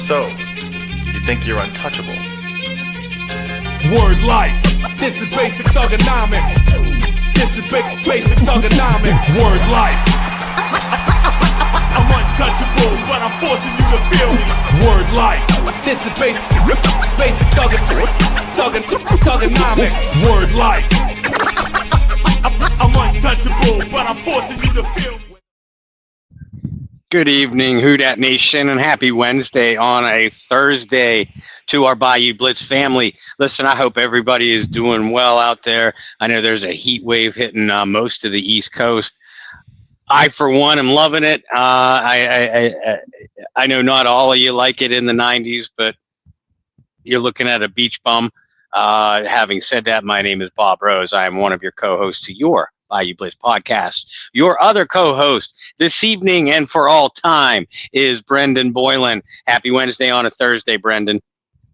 So, you think you're untouchable? Word life. This is basic thugonomics. This is basic thugonomics. Word life. I'm untouchable, but I'm forcing you to feel me. Word life. This is basic thugonomics. Word life. I'm untouchable, but I'm forcing you to feel me. Good evening, Who Dat Nation, and happy Wednesday on a Thursday to our Bayou Blitz family. Listen, I hope everybody is doing well out there. I know there's a heat wave hitting most of the East Coast. I, for one, am loving it. I know not all of you like it in the 90s, but you're looking at a beach bum. Having said that, my name is Bob Rose. I am one of your co-hosts to your Bayou Blitz podcast. Your other co-host this evening and for all time is Brendan Boylan. Happy Wednesday on a Thursday, Brendan.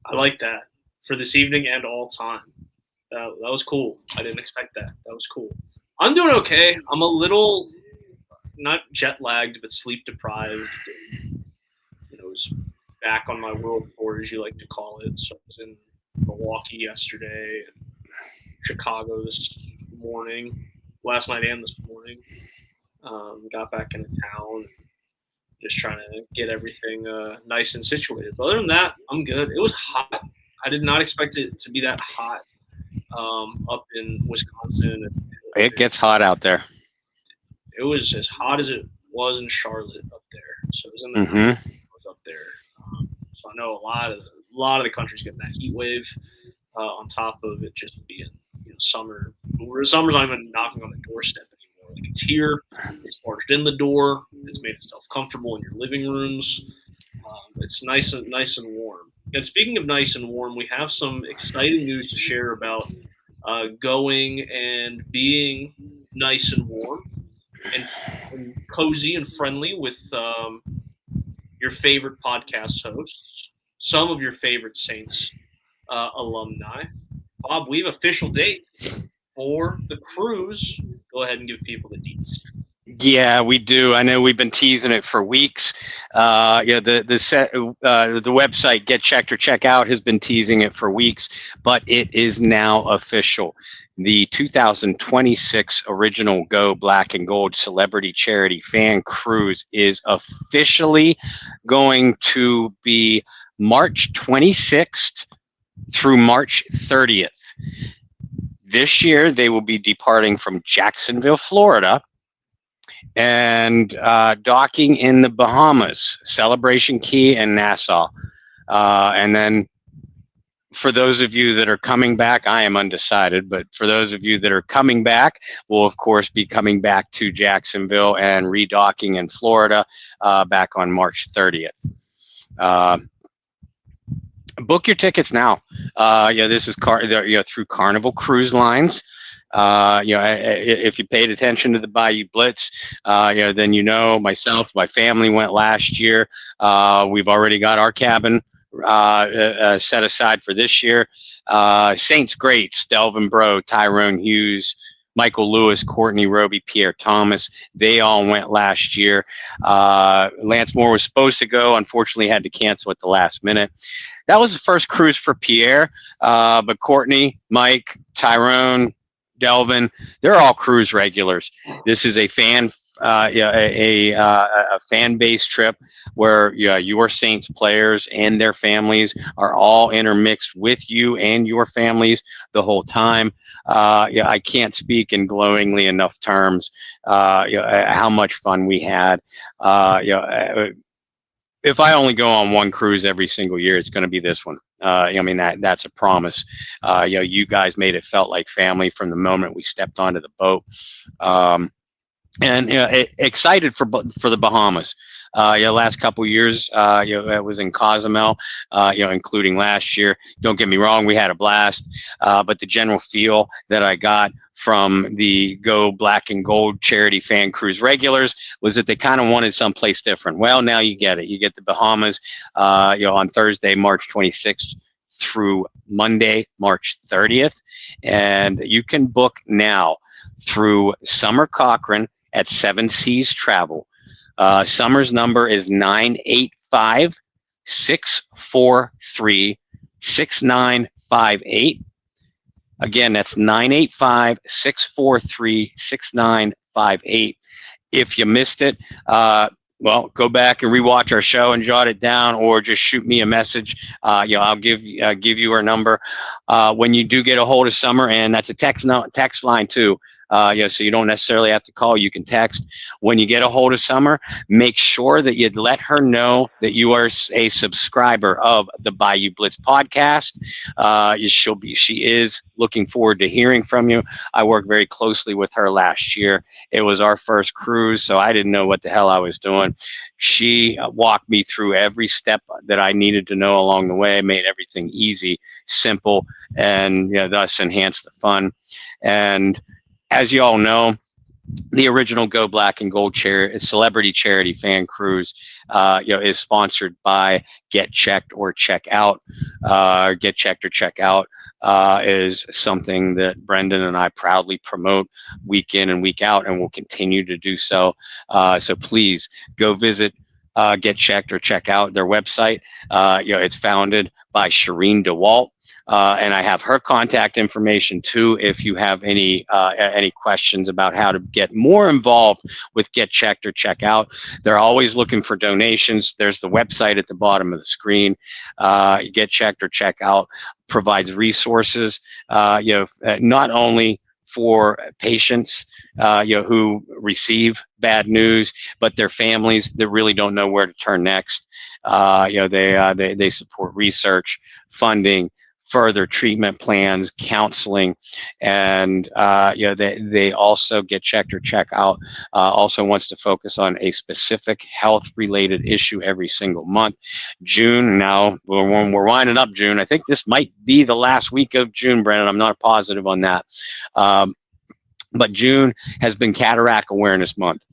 I like that. For this evening and all time. That was cool. I didn't expect that. That was cool. I'm doing okay. I'm a little, not jet lagged, but sleep deprived. I was back on my world tour, as you like to call it. So I was in Milwaukee yesterday, and Chicago this morning. Last night and this morning. Got back into town, just trying to get everything nice and situated. But other than that, I'm good. It was hot. I did not expect it to be that hot up in Wisconsin. It gets hot out there. It was as hot as it was in Charlotte up there. So it was in the I was up there. So I know a lot of the country's getting that heat wave on top of it just being summer. Summer's not even knocking on the doorstep anymore. Like, it's here. It's barged in the door. It's made itself comfortable in your living rooms. It's nice and warm. And speaking of nice and warm, we have some exciting news to share about going and being nice and warm and cozy and friendly with your favorite podcast hosts, some of your favorite Saints alumni. Bob, we have official date for the cruise. Go ahead and give people the deets. Yeah, we do. I know we've been teasing it for weeks. The website Get Checked or Check Out has been teasing it for weeks, but it is now official. The 2026 Original Go Black and Gold Celebrity Charity Fan Cruise is officially going to be March 26th through March 30th. This year, they will be departing from Jacksonville, Florida, and docking in the Bahamas, Celebration Key and Nassau. And then for those of you that are coming back, I am undecided, but for those of you that are coming back, we'll, of course, be coming back to Jacksonville and redocking in Florida back on March 30th. Book your tickets now. This is through Carnival Cruise Lines. If you paid attention to the Bayou Blitz, then myself, my family went last year. We've already got our cabin set aside for this year. Saints greats, Delvin Breaux, Tyrone Hughes, Michael Lewis, Courtney Roby, Pierre Thomas, they all went last year. Lance Moore was supposed to go, unfortunately had to cancel at the last minute. That was the first cruise for Pierre, but Courtney, Mike, Tyrone, Delvin, they're all cruise regulars. This is a fan based trip where your Saints players and their families are all intermixed with you and your families the whole time. I can't speak in glowingly enough terms how much fun we had. If I only go on one cruise every single year, it's going to be this one. That's a promise. You guys made it felt like family from the moment we stepped onto the boat. Excited for the Bahamas. Last couple years, it was in Cozumel, including last year. Don't get me wrong, we had a blast, but the general feel that I got from the Go Black and Gold Charity Fan Cruise regulars was that they kind of wanted someplace different. Well, now you get it. You get the Bahamas, on Thursday, March 26th through Monday, March 30th, and you can book now through Summer Cochran at Seven Seas Travel. Summer's number is 985 985-643-6958. Again, that's 985-643-6958. If you missed it, well, go back and rewatch our show and jot it down, or just shoot me a message. I'll give you her number when you do get a hold of Summer, and that's a text line too. So you don't necessarily have to call. You can text. When you get a hold of Summer, make sure that you let her know that you are a subscriber of the Bayou Blitz podcast. She is looking forward to hearing from you. I worked very closely with her last year. It was our first cruise, so I didn't know what the hell I was doing. She walked me through every step that I needed to know along the way, made everything easy, simple, and thus enhanced the fun. And as you all know, the original Go Black and Gold celebrity charity fan cruise, is sponsored by Get Checked or Check Out. Get Checked or Check Out is something that Brendan and I proudly promote week in and week out, and will continue to do so. So please go visit Get Checked or Check Out their website. It's founded by Shireen DeWalt, and I have her contact information too. If you have any questions about how to get more involved with Get Checked or Check Out, they're always looking for donations. There's the website at the bottom of the screen. Get Checked or Check Out provides resources, not only for patients who receive bad news, but their families that really don't know where to turn next. They support research, funding, further treatment plans, counseling, and they also Get Checked or Check Out also wants to focus on a specific health-related issue every single month. June, now we're winding up June. I think this might be the last week of June, Brendan. I'm not positive on that. But June has been Cataract Awareness Month.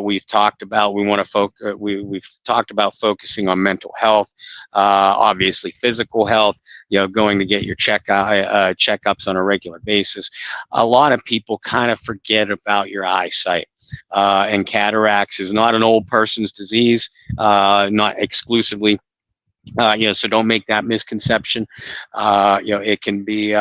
We've talked about we've talked about focusing on mental health, obviously physical health. Going to get your checkups on a regular basis. A lot of people kind of forget about your eyesight, and cataracts is not an old person's disease, not exclusively. So don't make that misconception. It can be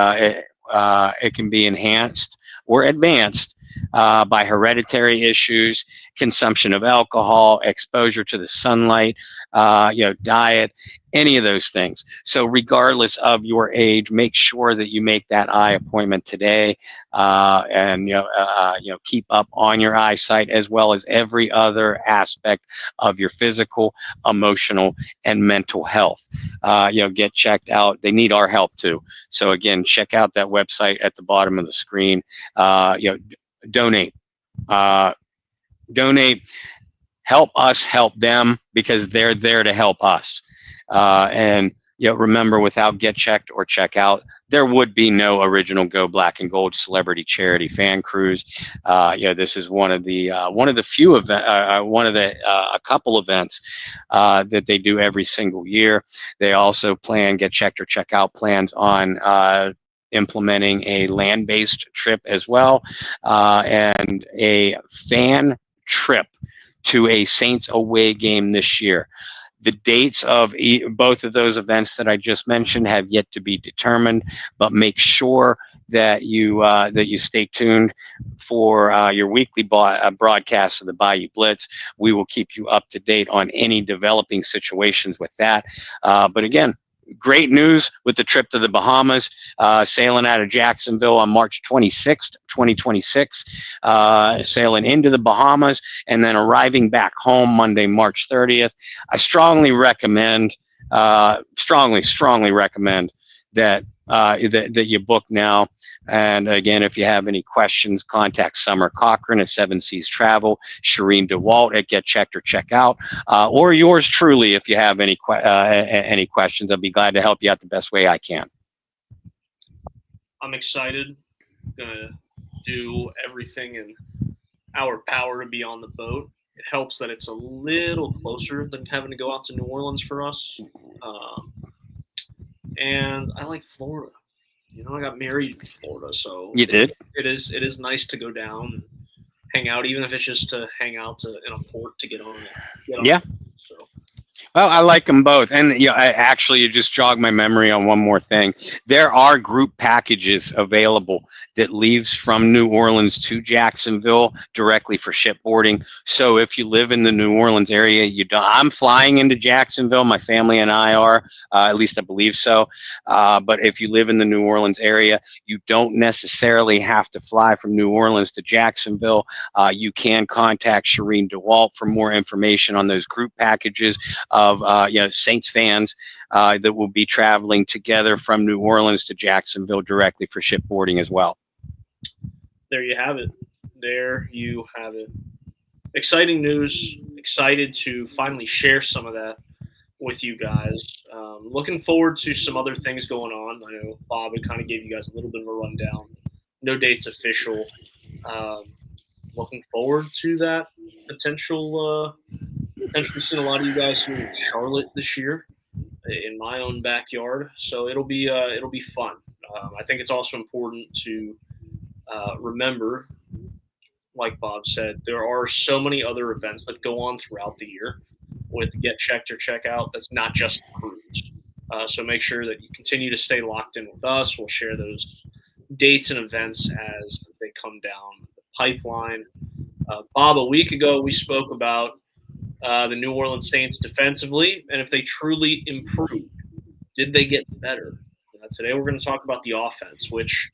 enhanced or advanced by hereditary issues, consumption of alcohol, exposure to the sunlight, diet, any of those things. So regardless of your age, make sure that you make that eye appointment today, and keep up on your eyesight, as well as every other aspect of your physical, emotional, and mental health. Get checked out. They need our help too. So again, check out that website at the bottom of the screen. Donate. Donate. Help us help them, because they're there to help us. And remember, without Get Checked or Check Out, there would be no original Go Black and Gold celebrity charity fan cruise. This is one of the few a couple events that they do every single year. They also Get Checked or Check Out plans on implementing a land-based trip as well, and a fan trip to a Saints away game this year. The dates of both of those events that I just mentioned have yet to be determined, but make sure that you stay tuned for your weekly broadcast of the Bayou Blitz. We will keep you up to date on any developing situations with that. But again, great news with the trip to the Bahamas, sailing out of Jacksonville on March 26th, 2026, sailing into the Bahamas, and then arriving back home Monday, March 30th. I strongly recommend that that you book now. And again, if you have any questions, contact Summer Cochran at Seven Seas Travel, Shireen DeWalt at Get Checked or Check Out, or yours truly if you have any questions. I'll be glad to help you out the best way I can. I'm excited. Gonna do everything in our power to be on the boat. It helps that it's a little closer than having to go out to New Orleans for us. And I like Florida. I got married in Florida, so you did. It is nice to go down and hang out, even if it's just to hang out in a port to get on. Yeah. So Well, I like them both, and you just jogged my memory on one more thing. There are group packages available that leaves from New Orleans to Jacksonville directly for shipboarding. So if you live in the New Orleans area, you don't. I'm flying into Jacksonville. My family and I are, at least I believe so. But if you live in the New Orleans area, you don't necessarily have to fly from New Orleans to Jacksonville. You can contact Shireen DeWalt for more information on those group packages of Saints fans that will be traveling together from New Orleans to Jacksonville directly for shipboarding as well. There you have it. There you have it. Exciting news. Excited to finally share some of that with you guys. Looking forward to some other things going on. I know Bob had kind of gave you guys a little bit of a rundown. No dates official. Looking forward to that potentially seeing a lot of you guys here in Charlotte this year in my own backyard. So it'll be fun. I think it's also important to remember, like Bob said, there are so many other events that go on throughout the year with Get Checked or Check Out. That's not just the cruise. So make sure that you continue to stay locked in with us. We'll share those dates and events as they come down the pipeline. Bob, a week ago, we spoke about the New Orleans Saints defensively and if they truly improved. Did they get better? Today we're going to talk about the offense, which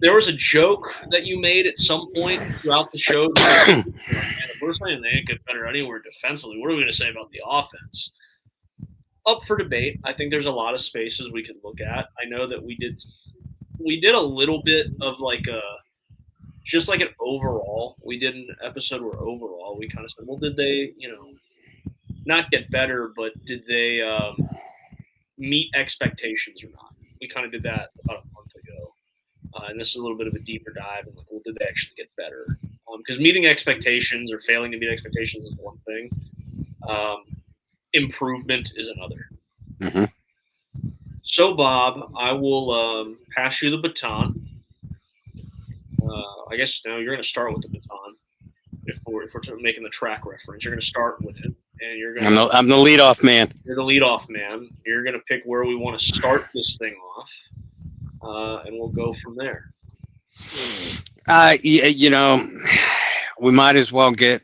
there was a joke that you made at some point throughout the show. If we're saying they didn't get better anywhere defensively, what are we going to say about the offense? Up for debate. I think there's a lot of spaces we could look at. I know that we did a little bit of just like an overall. We did an episode where overall we kind of said, well, did they, not get better, but did they meet expectations or not? We kind of did that about a month ago. And this is a little bit of a deeper dive. And well, did they actually get better? Because meeting expectations or failing to meet expectations is one thing. Improvement is another. Mm-hmm. So, Bob, I will pass you the baton. I guess now you're going to start with the baton. If we're making the track reference, you're going to start with it, and you're going. I'm the leadoff man. You're the leadoff man. You're going to pick where we want to start this thing off, and we'll go from there. We might as well get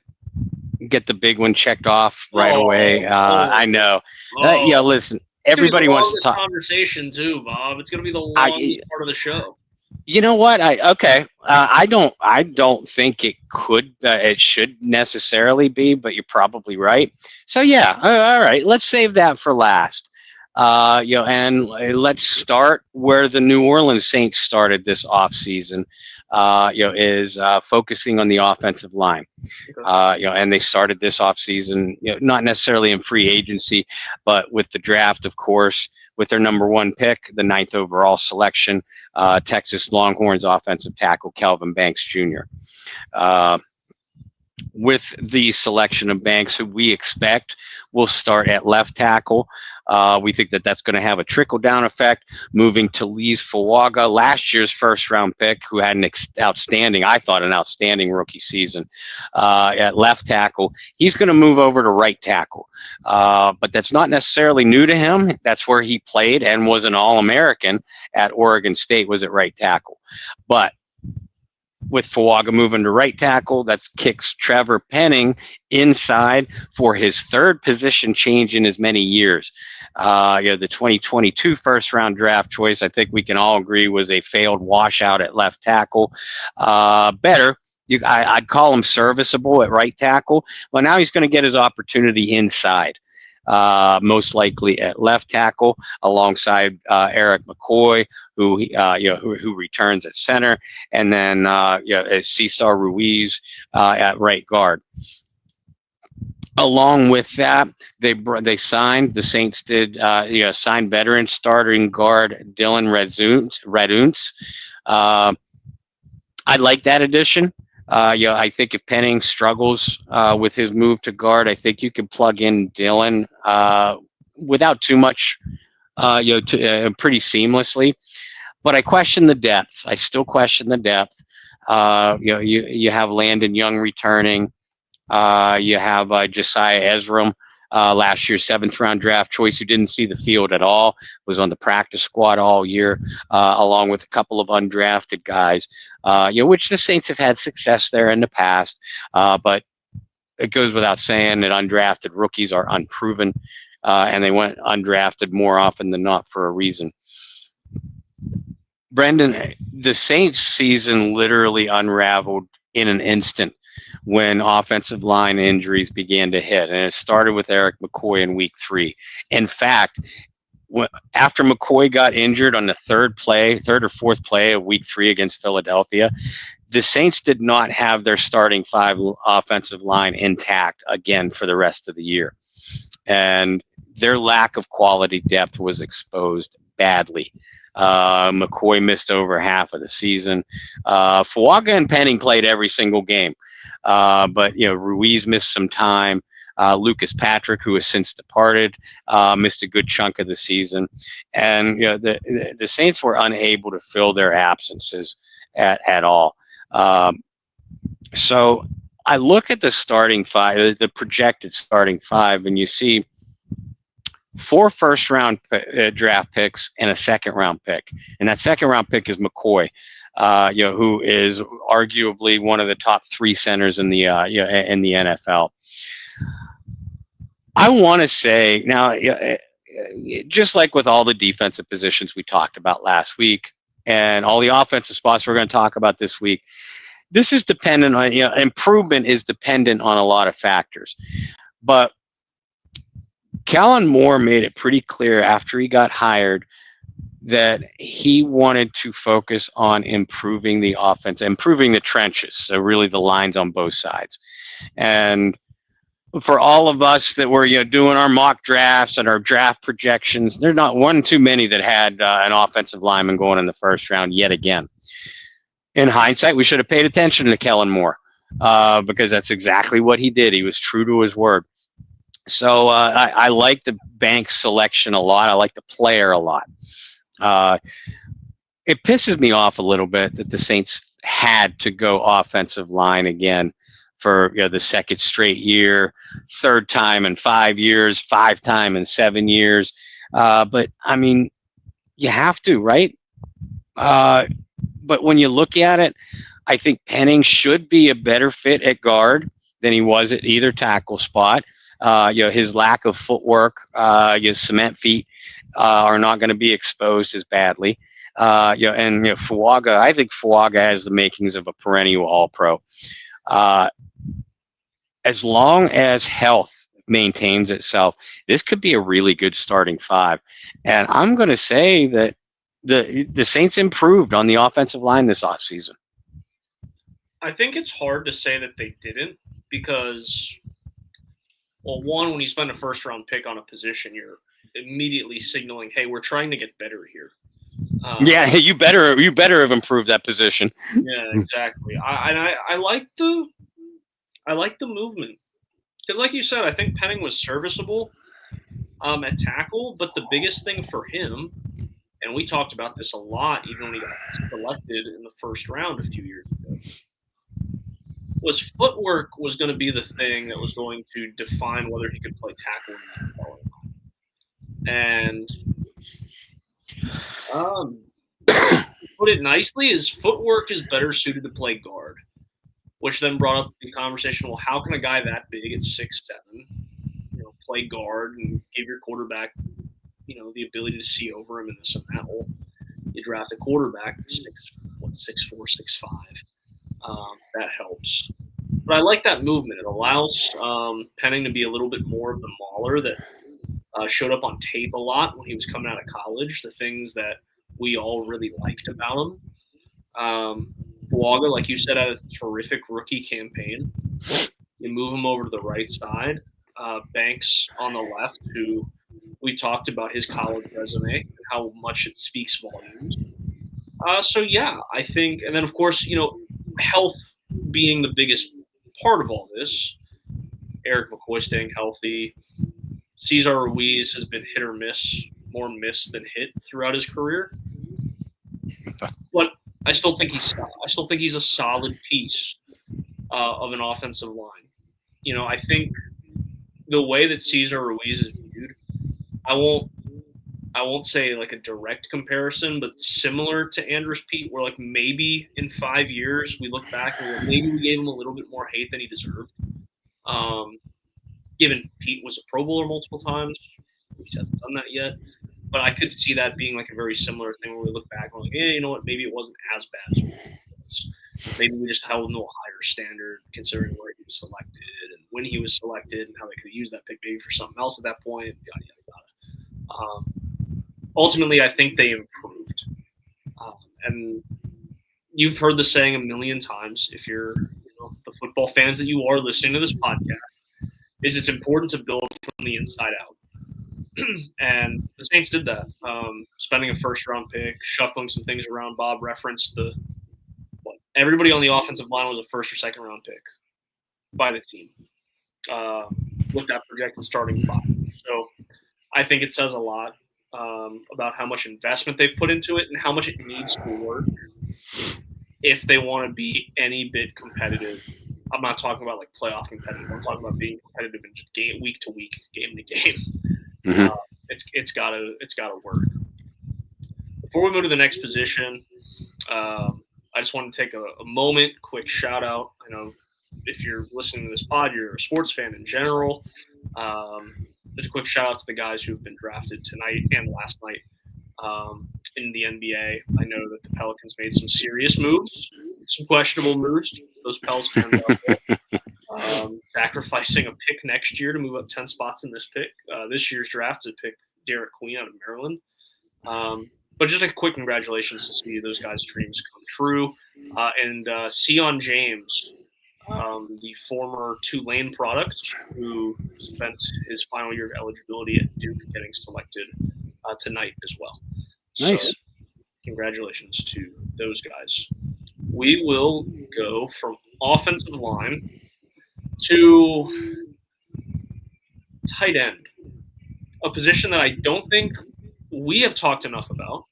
the big one checked off right away. I know. Listen, everybody wants to talk. Conversation too, Bob. It's going to be the longest part of the show. You know what? I don't think it could. It should necessarily be, but you're probably right. So yeah, all right. Let's save that for last. And let's start where the New Orleans Saints started this offseason. Is focusing on the offensive line. And they started this offseason, not necessarily in free agency, but with the draft, of course, with their number one pick, the 9th overall selection, Texas Longhorns offensive tackle Kelvin Banks Jr. With the selection of Banks, who we expect will start at left tackle. We think that that's going to have a trickle-down effect, moving to Lees Fuaga, last year's first-round pick, who had an outstanding rookie season at left tackle. He's going to move over to right tackle. But that's not necessarily new to him. That's where he played and was an All-American at Oregon State, was at right tackle. But with Fuaga moving to right tackle, that kicks Trevor Penning inside for his third position change in as many years. The 2022 first-round draft choice, I think we can all agree, was a failed washout at left tackle. Better. I'd call him serviceable at right tackle. Well, now he's going to get his opportunity inside. Most likely at left tackle, alongside Eric McCoy, who returns at center, and then Cesar Ruiz at right guard. Along with that, the Saints did sign veteran starting guard Dylan Raduns. I like that addition. I think if Penning struggles with his move to guard, I think you can plug in Dylan without too much, pretty seamlessly. But I question the depth. I still question the depth. You have Landon Young returning. You have Josiah Ezram last year's 7th-round draft choice, who didn't see the field at all, was on the practice squad all year, along with a couple of undrafted guys, which the Saints have had success there in the past. But it goes without saying that undrafted rookies are unproven, and they went undrafted more often than not for a reason. Brendan, the Saints season literally unraveled in an instant when offensive line injuries began to hit. And it started with Eric McCoy in week 3. In fact, after McCoy got injured on the third or fourth play of week 3 against Philadelphia, the Saints did not have their starting 5 offensive line intact again for the rest of the year. And their lack of quality depth was exposed badly. McCoy missed over half of the season. Fuaga and Penning played every single game. But Ruiz missed some time. Lucas Patrick, who has since departed, missed a good chunk of the season. And the Saints were unable to fill their absences at all. So I look at the starting 5, the projected starting 5, and you see 4 first-round draft picks and a second-round pick, and that second-round pick is McCoy, who is arguably one of the top 3 centers in the NFL. I want to say now, just like with all the defensive positions we talked about last week, and all the offensive spots we're going to talk about this week, this is dependent on improvement is dependent on a lot of factors, but Kellen Moore made it pretty clear after he got hired that he wanted to focus on improving the offense, improving the trenches, so really the lines on both sides. And for all of us that were doing our mock drafts and our draft projections, there's not one too many that had an offensive lineman going in the first round yet again. In hindsight, we should have paid attention to Kellen Moore because that's exactly what he did. He was true to his word. So I like the Banks selection a lot. I like the player a lot. It pisses me off a little bit that the Saints had to go offensive line again for the second straight year, third time in 5 years, 5 time in 7 years. But I mean, you have to, right? But when you look at it, I think Penning should be a better fit at guard than he was at either tackle spot. His lack of footwork, his cement feet are not going to be exposed as badly. And Fuaga, I think Fuaga has the makings of a perennial All-Pro. As long as health maintains itself, this could be a really good starting 5. And I'm going to say that the Saints improved on the offensive line this offseason. I think it's hard to say that they didn't because, well, one, when you spend a first-round pick on a position, you're immediately signaling, "Hey, we're trying to get better here." You better have improved that position. Yeah, exactly. I like the movement because, like you said, I think Penning was serviceable at tackle, but the biggest thing for him, and we talked about this a lot, even when he got selected in the first round a few years ago, was footwork was going to be the thing that was going to define whether he could play tackle in the NFL. And put it nicely, his footwork is better suited to play guard, which then brought up the conversation, well, how can a guy that big at 6'7", play guard and give your quarterback, the ability to see over him in this and that? Well, you draft a quarterback that's 6'4", 6'5". That helps. But I like that movement. It allows Penning to be a little bit more of the mauler that showed up on tape a lot when he was coming out of college, the things that we all really liked about him. Fuaga, like you said, had a terrific rookie campaign. You move him over to the right side. Banks on the left, who we talked about his college resume and how much it speaks volumes. So, yeah, I think – and then, of course, health being the biggest part of all this. Eric McCoy staying healthy. Cesar Ruiz has been hit or miss, more miss than hit throughout his career. But I still think he's a solid piece of an offensive line. I think the way that Cesar Ruiz is viewed, I won't say like a direct comparison, but similar to Andrus Pete, where like maybe in 5 years we look back and maybe we gave him a little bit more hate than he deserved. Given Pete was a Pro Bowler multiple times, he hasn't done that yet. But I could see that being like a very similar thing where we look back and we're like, yeah, you know what, maybe it wasn't as bad as it was. Maybe we just held him to a higher standard considering where he was selected and when he was selected and how they could have used that pick maybe for something else at that point, yada, yada, yada. Ultimately, I think they improved. And you've heard the saying a million times, if you're the football fans that you are listening to this podcast, is it's important to build from the inside out. And the Saints did that, spending a first-round pick, shuffling some things around. Bob referenced everybody on the offensive line was a first- or second-round pick by the team. Looked at projected starting five. So I think it says a lot about how much investment they've put into it and how much it needs to work if they want to be any bit competitive. I'm not talking about like playoff competitive. I'm talking about being competitive in just week to week, game to game. Mhm. It's gotta work. Before we move to the next position, I just want to take a moment, quick shout out. I know if you're listening to this pod, you're a sports fan in general. Just a quick shout out to the guys who've been drafted tonight and last night in the NBA. I know that the Pelicans made some serious moves, some questionable moves. Those Pels turned out sacrificing a pick next year to move up 10 spots in this pick. This year's draft to pick Derek Queen out of Maryland. But just a quick congratulations to see those guys' dreams come true. And Sion James, the former Tulane product, who spent his final year of eligibility at Duke, getting selected tonight as well. Nice. So, congratulations to those guys. We will go from offensive line to tight end, a position that I don't think we have talked enough about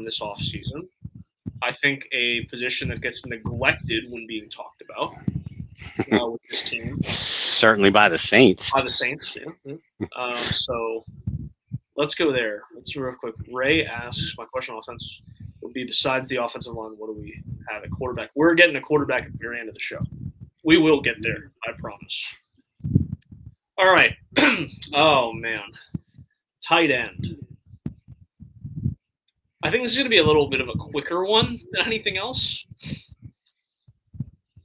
this offseason. I think a position that gets neglected when being talked about with this team. Certainly by the Saints. By the Saints, yeah. So let's go there. Let's real quick. Ray asks, my question on offense would be, besides the offensive line, what do we have at quarterback? We're getting a quarterback at the very end of the show. We will get there, I promise. All right. Oh, man. Tight end. I think this is going to be a little bit of a quicker one than anything else.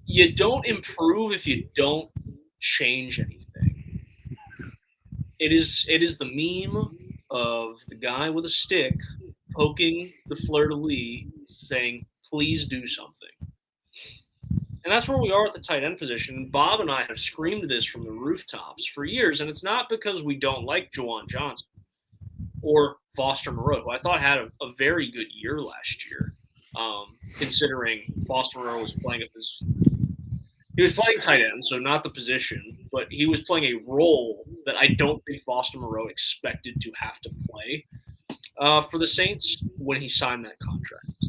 You don't improve if you don't change anything. It is the meme of the guy with a stick poking the fleur-de-lis saying, please do something. And that's where we are at the tight end position. Bob and I have screamed this from the rooftops for years, and it's not because we don't like Juwan Johnson or Foster Moreau, who I thought had a very good year last year, considering Foster Moreau was playing he was playing tight end, so not the position, but he was playing a role that I don't think Foster Moreau expected to have to play for the Saints when he signed that contract.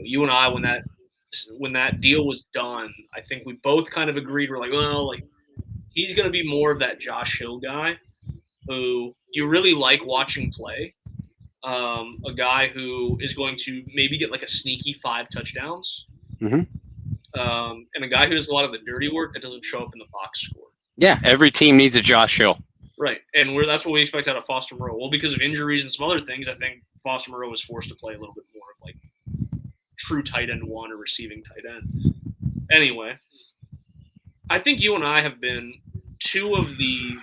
You and I, when that deal was done, I think we both kind of agreed. We're like, well, like he's going to be more of that Josh Hill guy who you really like watching play. A guy who is going to maybe get like a sneaky 5 touchdowns. Mm-hmm. And a guy who does a lot of the dirty work that doesn't show up in the box score. Yeah, every team needs a Josh Hill. Right, and that's what we expect out of Foster Moreau. Well, because of injuries and some other things, I think Foster Moreau was forced to play a little bit more of like true tight end one or receiving tight end. Anyway, I think you and I have been two of the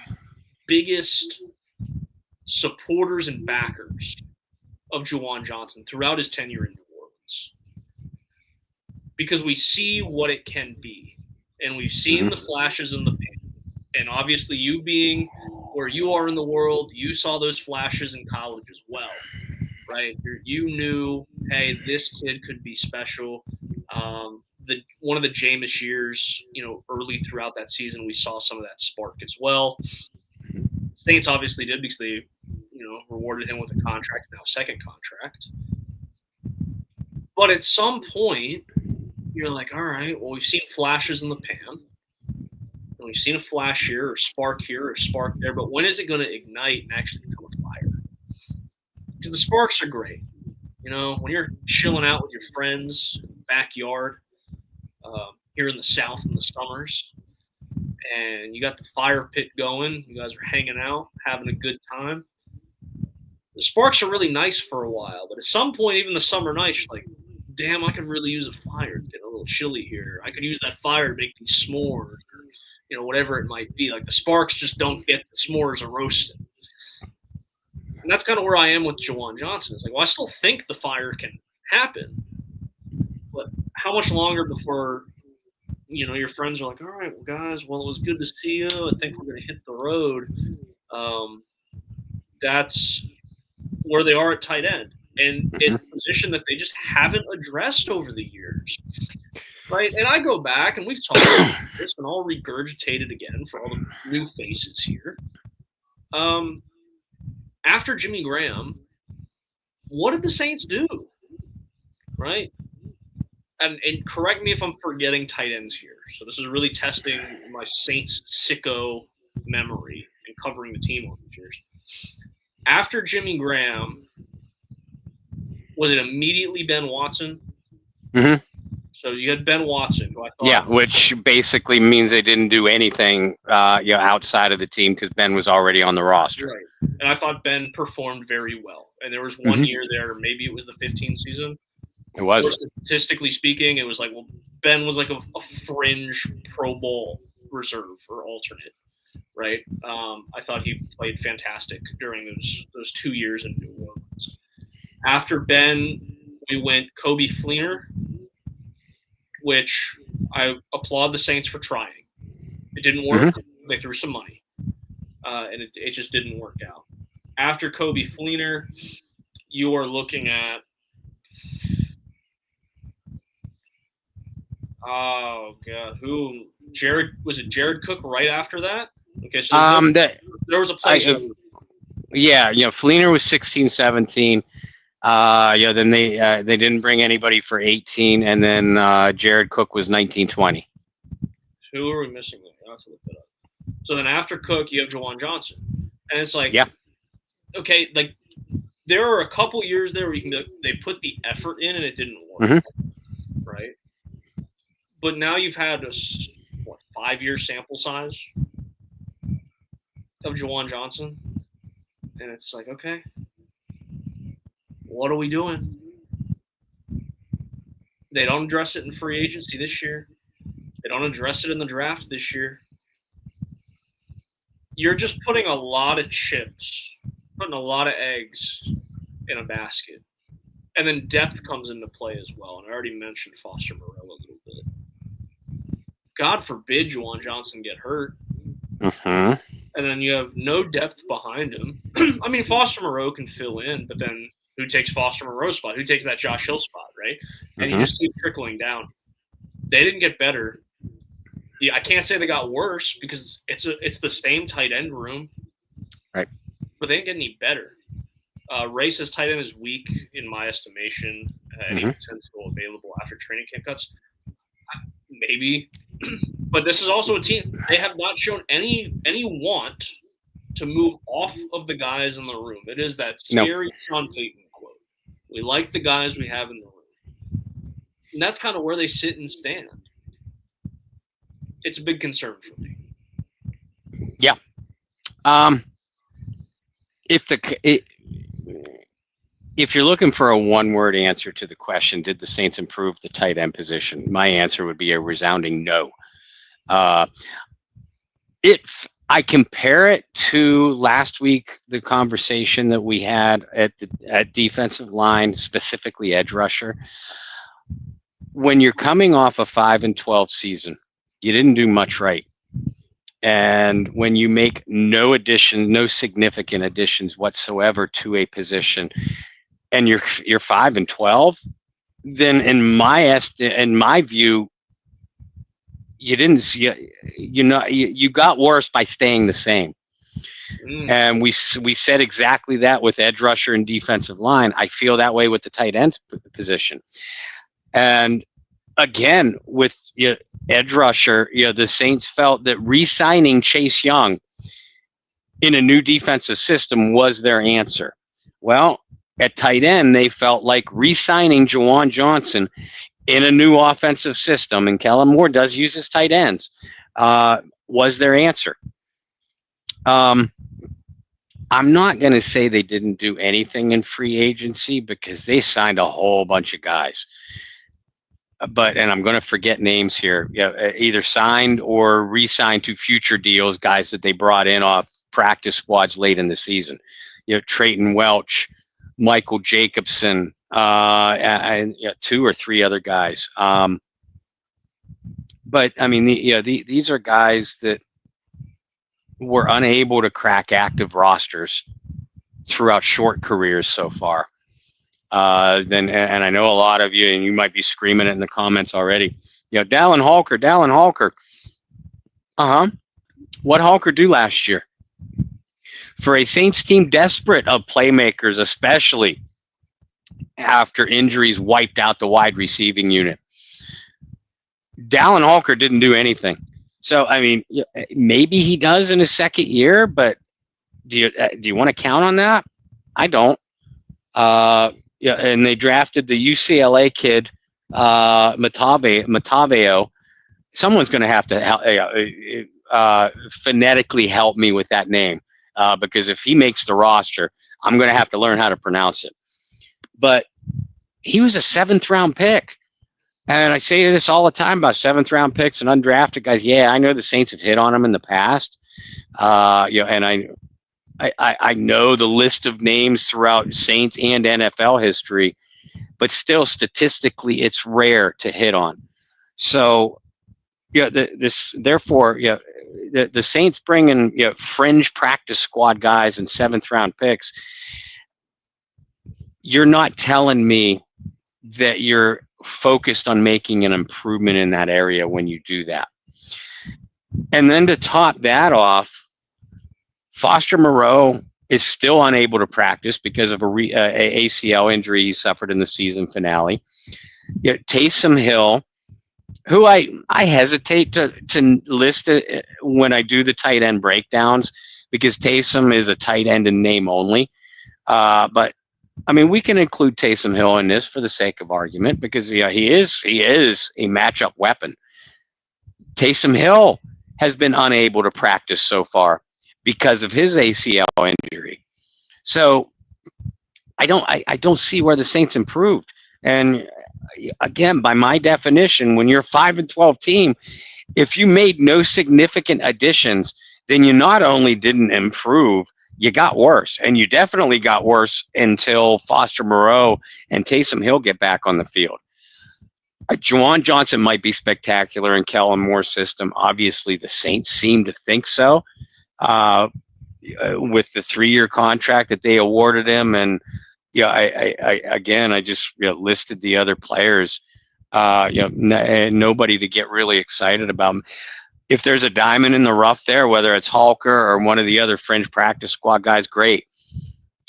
biggest supporters and backers of Juwan Johnson throughout his tenure in New Orleans. Because we see what it can be. And we've seen the flashes in the paint. And obviously you being where you are in the world, you saw those flashes in college as well, right? You knew, hey, this kid could be special. One of the Jameis years, early throughout that season, we saw some of that spark as well. Saints obviously did because they, rewarded him with a contract, now a second contract. But at some point, you're like, all right, well, we've seen flashes in the pan. And We've seen a flash here, or spark here, or spark there, but when is it going to ignite and actually become a fire? Because the sparks are great. You know, when you're chilling out with your friends in the backyard here in the South in the summers, and you got the fire pit going, you guys are hanging out, having a good time. The sparks are really nice for a while, but at some point, even the summer nights, you're like, damn, I could really use a fire. It's getting a little chilly here. I could use that fire to make these s'mores, or, you know, whatever it might be. Like, the sparks just don't get the s'mores are roasted. And that's kind of where I am with Juwan Johnson. It's like, well, I still think the fire can happen, but how much longer before, you know, your friends are like, all right, well, guys, well, it was good to see you. I think we're going to hit the road. That's where they are at tight end. And it's a position that they just haven't addressed over the years. Right? And I go back, and we've talked about this, and I'll regurgitate it again for all the new faces here. After Jimmy Graham, what did the Saints do? Right? And correct me if I'm forgetting tight ends here. So this is really testing my Saints sicko memory and covering the team over the years. After Jimmy Graham, was it immediately Ben Watson? Mm-hmm. So you had Ben Watson, who I thought, which basically means they didn't do anything, outside of the team because Ben was already on the roster. Right. And I thought Ben performed very well. And there was one year there, maybe it was the 15 season. It was. Or statistically speaking, it was like, well, Ben was like a fringe Pro Bowl reserve or alternate, right? I thought he played fantastic during those 2 years in New Orleans. After Ben, we went Kobe Fleener, which I applaud the Saints for trying. It didn't work. They threw some money, and it just didn't work out. After Kobe Fleener, you are looking at who? Jared Cook right after that? Okay, so there was a place. Fleener was 16-17. Then they didn't bring anybody for 18, and then Jared Cook was 19-20. Who are we missing there? I have to look that up. So then after Cook, you have Juwan Johnson, and it's like, okay, like there are a couple years there where they put the effort in and it didn't work, right? But now you've had a 5-year sample size of Juwan Johnson, and it's like, okay, what are we doing? They don't address it in free agency this year. They don't address it in the draft this year. You're just putting a lot of chips, putting a lot of eggs in a basket. And then depth comes into play as well. And I already mentioned Foster Moreau a little bit. God forbid Juwan Johnson get hurt. And then you have no depth behind him. I mean, Foster Moreau can fill in, but then who takes Foster Moreau's spot? Who takes that Josh Hill spot, right? And you just keep trickling down. They didn't get better. Yeah, I can't say they got worse because it's the same tight end room, right? But they didn't get any better. Race's tight end is weak in my estimation. Any potential available after training camp cuts, maybe. But this is also a team. They have not shown any want to move off of the guys in the room. It is that scary Sean Payton quote. We like the guys we have in the room. And that's kind of where they sit and stand. It's a big concern for me. Yeah. If you're looking for a one-word answer to the question, did the Saints improve the tight end position? My answer would be a resounding no. I compare it to last week, the conversation that we had at defensive line, specifically edge rusher. When you're coming off a 5-12 season, you didn't do much right. And when you make no significant additions whatsoever to a position, and you're 5-12, then in my view, you didn't see, you got worse by staying the same. And we said exactly that with edge rusher and defensive line. I feel that way with the tight end position. And again, with edge rusher, the Saints felt that re-signing Chase Young in a new defensive system was their answer. Well, at tight end, they felt like re-signing Juwan Johnson in a new offensive system, and Kellen Moore does use his tight ends, was their answer. I'm not going to say they didn't do anything in free agency because they signed a whole bunch of guys. And I'm going to forget names here, either signed or re-signed to future deals, guys that they brought in off practice squads late in the season. Trayton Welch, Michael Jacobson, and 2 or 3 other guys. But I mean, these are guys that were unable to crack active rosters throughout short careers so far. And I know a lot of you, and you might be screaming it in the comments already. Dallin Holker. What Holker do last year? For a Saints team desperate of playmakers, especially after injuries wiped out the wide receiving unit, Dallin Holker didn't do anything. So, I mean, maybe he does in his second year, but do you want to count on that? I don't. And they drafted the UCLA kid, Mataveo. Someone's going to have to phonetically help me with that name, because if he makes the roster, I'm going to have to learn how to pronounce it. But he was a 7th-round pick. And I say this all the time about 7th-round picks and undrafted guys. Yeah, I know the Saints have hit on him in the past. And I know the list of names throughout Saints and NFL history, but still statistically it's rare to hit on. So, the Saints bring in fringe practice squad guys and 7th-round picks. You're not telling me that you're focused on making an improvement in that area when you do that. And then to top that off, Foster Moreau is still unable to practice because of a ACL injury he suffered in the season finale. Taysom Hill, who I hesitate to list it when I do the tight end breakdowns, because Taysom is a tight end in name only. But I mean, we can include Taysom Hill in this for the sake of argument, because he is a matchup weapon. Taysom Hill has been unable to practice so far because of his ACL injury. So I don't see where the Saints improved. And again, by my definition, when you're a 5-12 team, if you made no significant additions, then you not only didn't improve, you got worse. And you definitely got worse until Foster Moreau and Taysom Hill get back on the field. Juwan Johnson might be spectacular in Kellen Moore's system. Obviously, the Saints seem to think so, with the 3-year contract that they awarded him. And I just listed the other players. Nobody to get really excited about. If there's a diamond in the rough there, whether it's Holker or one of the other fringe practice squad guys, great.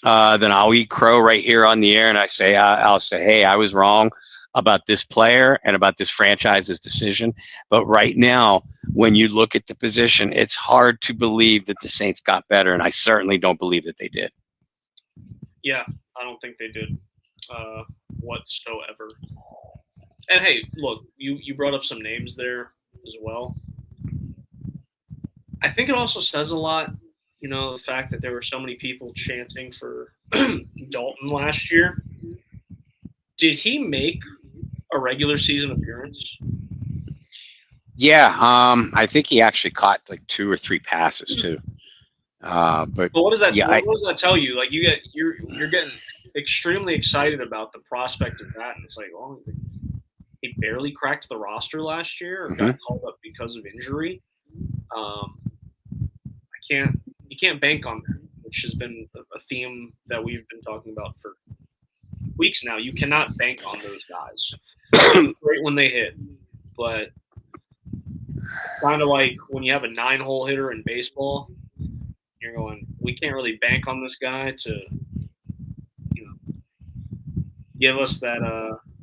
Then I'll eat crow right here on the air, and I'll say, hey, I was wrong about this player and about this franchise's decision. But right now, when you look at the position, it's hard to believe that the Saints got better, and I certainly don't believe that they did. Yeah, I don't think they did whatsoever. And hey, look, you brought up some names there as well. I think it also says a lot, the fact that there were so many people chanting for Dalton last year. Did he make a regular season appearance? Yeah, I think he actually caught like 2 or 3 passes too. But what does that? What does that tell you? Like you're getting extremely excited about the prospect of that, and it's like, oh, he barely cracked the roster last year, or got called up because of injury. You can't bank on that, which has been a theme that we've been talking about for weeks now. You cannot bank on those guys. Great when they hit, but kind of like when you have a 9-hole hitter in baseball, you're going, we can't really bank on this guy to, give us that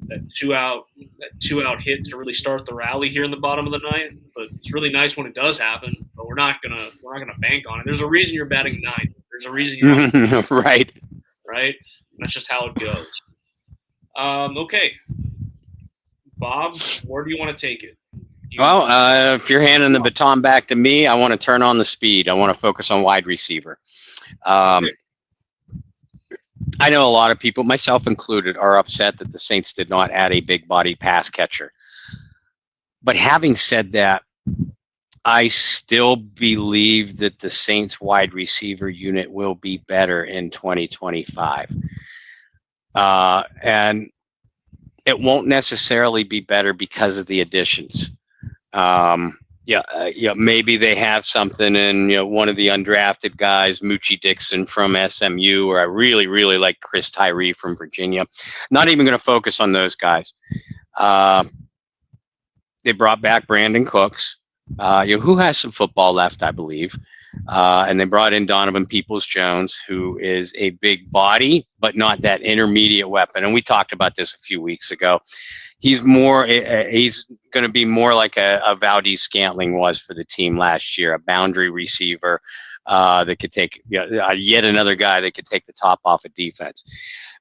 2-out that 2-out hit to really start the rally here in the bottom of the ninth. But it's really nice when it does happen. But we're not gonna bank on it. There's a reason you're batting ninth. There's a reason you're not, Right. right. That's just how it goes. Okay, Bob, where do you want to take it? Well, if you're handing the baton back to me, I want to turn on the speed. I want to focus on wide receiver. Okay. I know a lot of people, myself included, are upset that the Saints did not add a big body pass catcher. But having said that, I still believe that the Saints wide receiver unit will be better in 2025. And it won't necessarily be better because of the additions. Maybe they have something in one of the undrafted guys, Moochie Dixon from SMU, or I really, really like Chris Tyree from Virginia. Not even going to focus on those guys. They brought back Brandon Cooks, who has some football left, I believe. And they brought in Donovan Peoples-Jones, who is a big body, but not that intermediate weapon. And we talked about this a few weeks ago. He's going to be more like a Valdez-Scantling was for the team last year, a boundary receiver that could take yet another guy that could take the top off of defense.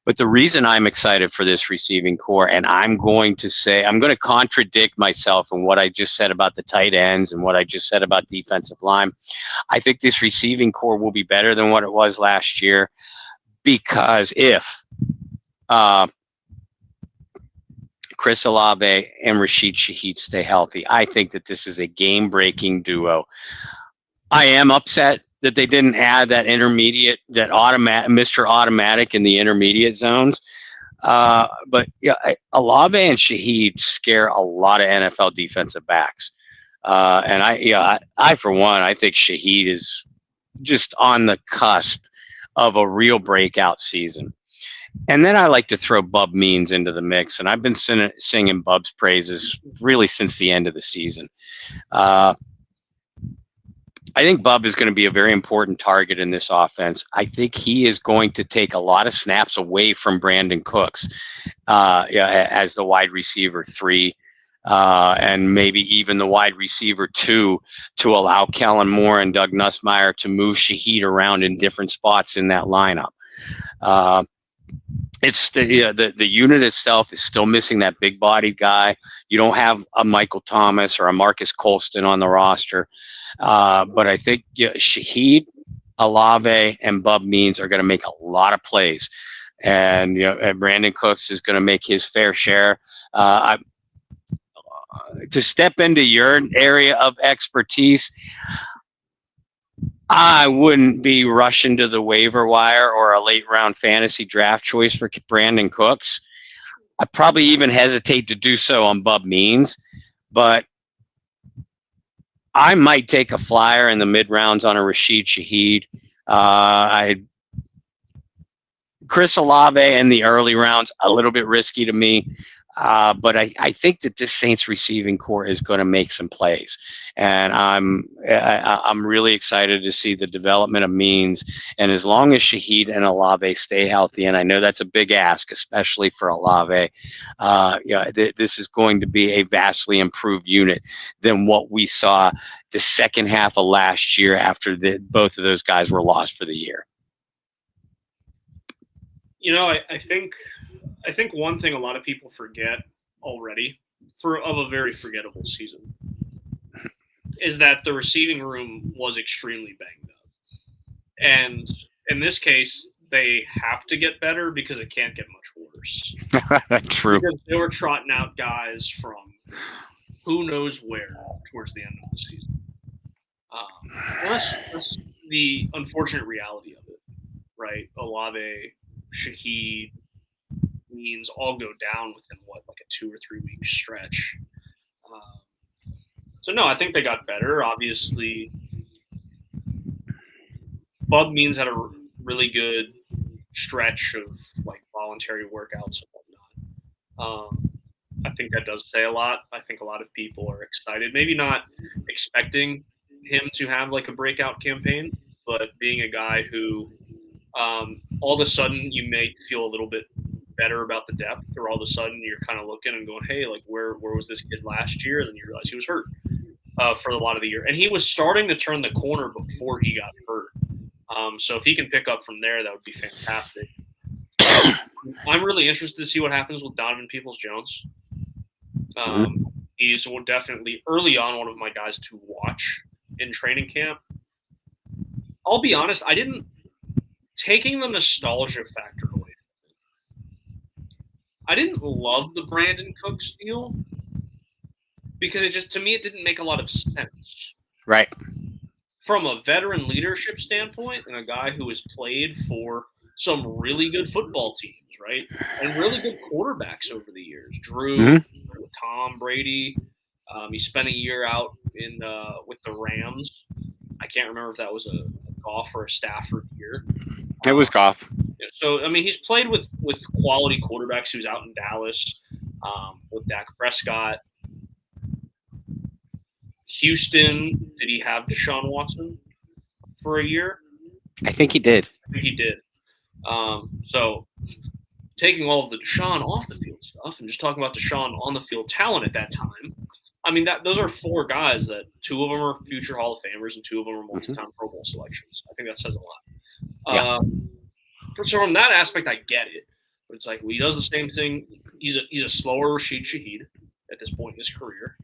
But the reason I'm excited for this receiving core, and I'm going to contradict myself in what I just said about the tight ends and what I just said about defensive line. I think this receiving core will be better than what it was last year, because if Chris Olave and Rashid Shaheed stay healthy, I think that this is a game-breaking duo. I am upset that they didn't add that intermediate, that Mr. Automatic in the intermediate zones. But Olave and Shaheed scare a lot of NFL defensive backs. And I for one, I think Shaheed is just on the cusp of a real breakout season. And then I like to throw Bub Means into the mix, and I've been singing Bub's praises really since the end of the season. I think Bub is going to be a very important target in this offense. I think he is going to take a lot of snaps away from Brandon Cooks as the wide receiver 3, and maybe even the wide receiver 2, to allow Kellen Moore and Doug Nussmeier to move Shaheed around in different spots in that lineup. It's the unit itself is still missing that big bodied guy. You don't have a Michael Thomas or a Marcus Colston on the roster. But I think Shaheed, Olave, and Bub Means are going to make a lot of plays. And and Brandon Cooks is going to make his fair share. To step into your area of expertise, I wouldn't be rushing to the waiver wire or a late round fantasy draft choice for Brandon Cooks. I probably even hesitate to do so on Bub Means, but I might take a flyer in the mid rounds on a Rashid Shaheed. Chris Olave in the early rounds, a little bit risky to me. But I think that this Saints receiving core is going to make some plays, and I'm really excited to see the development of Means. And as long as Shaheed and Olave stay healthy, and I know that's a big ask, especially for Olave, this is going to be a vastly improved unit than what we saw the second half of last year after both of those guys were lost for the year. I think one thing a lot of people forget already of a very forgettable season is that the receiving room was extremely banged up. And in this case, they have to get better because it can't get much worse. True. Because they were trotting out guys from who knows where towards the end of the season. That's the unfortunate reality of it, right? Olave, Shaheed, Means all go down within like a 2 or 3 week stretch. So no, I think they got better. Obviously, Bub Means had a really good stretch of like voluntary workouts and whatnot. I think that does say a lot. I think a lot of people are excited, maybe not expecting him to have like a breakout campaign, but being a guy who all of a sudden you may feel a little bit better about the depth, or all of a sudden you're kind of looking and going, hey, like where was this kid last year? And then you realize he was hurt for a lot of the year. And he was starting to turn the corner before he got hurt. So if he can pick up from there, that would be fantastic. I'm really interested to see what happens with Donovan Peoples-Jones. He's definitely early on one of my guys to watch in training camp. I'll be honest, taking the nostalgia factor away from it, I didn't love the Brandon Cooks deal because to me, it didn't make a lot of sense. Right. From a veteran leadership standpoint and a guy who has played for some really good football teams, right? And really good quarterbacks over the years. Drew, Tom Brady. He spent a year out with the Rams. I can't remember if that was a Goff or a Stafford year. It was Goff. So, I mean, he's played with quality quarterbacks. He was out in Dallas with Dak Prescott. Houston, did he have Deshaun Watson for a year? I think he did. I think he did. So taking all of the Deshaun off the field stuff and just talking about Deshaun on the field talent at that time, I mean, those are four guys that two of them are future Hall of Famers and two of them are multi-time Pro Bowl selections. I think that says a lot. So from that aspect, I get it. But it's like, well, he does the same thing. He's a slower Rashid Shaheed at this point in his career.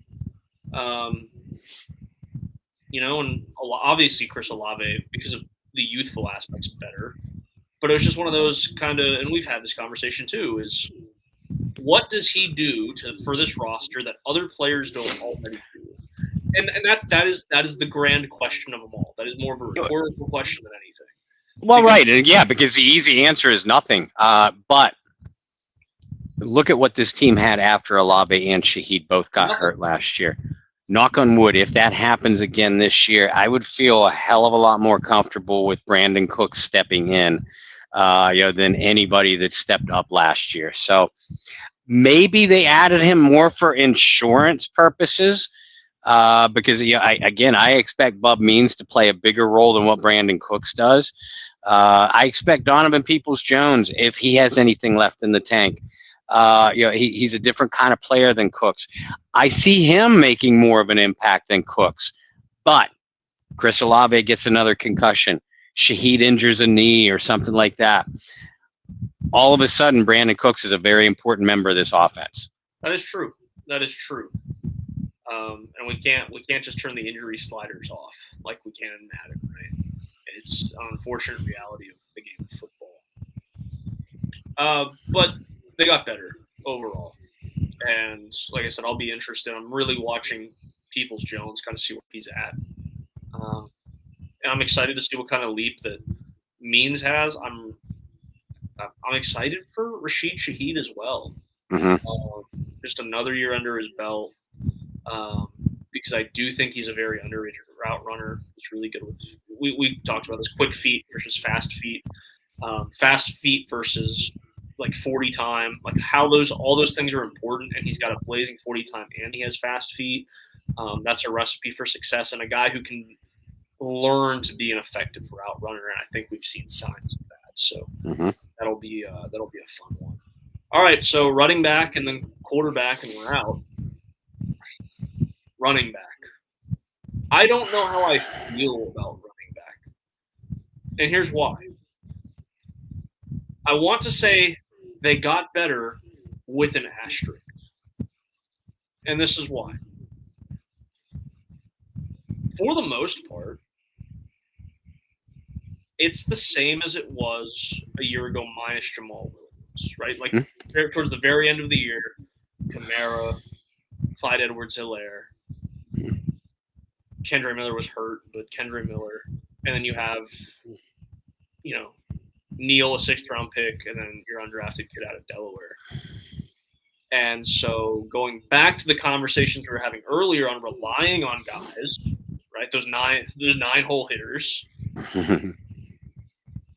And obviously Chris Olave, because of the youthful aspects, better. But it was just one of those kind of, and we've had this conversation too, is what does he do for this roster that other players don't already do? And that is the grand question of them all. That is more of a rhetorical question than anything. Well, right. And because the easy answer is nothing. But look at what this team had after Olave and Shaheed both got hurt last year. Knock on wood, if that happens again this year, I would feel a hell of a lot more comfortable with Brandon Cooks stepping in, than anybody that stepped up last year. So maybe they added him more for insurance purposes, because I expect Bub Means to play a bigger role than what Brandon Cooks does. I expect Donovan Peoples-Jones, if he has anything left in the tank. He's a different kind of player than Cooks. I see him making more of an impact than Cooks. But Chris Olave gets another concussion. Shaheed injures a knee or something like that. All of a sudden, Brandon Cooks is a very important member of this offense. That is true. And we can't just turn the injury sliders off like we can in Madden, right? It's an unfortunate reality of the game of football. But they got better overall. And like I said, I'll be interested. I'm really watching Peoples-Jones, kind of see where he's at. And I'm excited to see what kind of leap that Means has. I'm excited for Rashid Shaheed as well. Just another year under his belt. Because I do think he's a very underrated route runner. He's really good with we talked about this, quick feet versus fast feet. Fast feet versus like 40 time, like how all those things are important, and he's got a blazing 40 time and he has fast feet. That's a recipe for success, and a guy who can learn to be an effective route runner, and I think we've seen signs of that. So that'll be a fun one. All right, so running back and then quarterback, and we're out. Running back. I don't know how I feel about running back, and here's why. I want to say they got better with an asterisk. And this is why. For the most part, it's the same as it was a year ago minus Jamal Williams, right? Like towards the very end of the year, Kamara, Clyde Edwards-Helaire, Kendre Miller was hurt, but Kendre Miller. And then you have, Neal, a 6th-round pick, and then your undrafted kid out of Delaware. And so going back to the conversations we were having earlier on relying on guys, right, those nine hole hitters.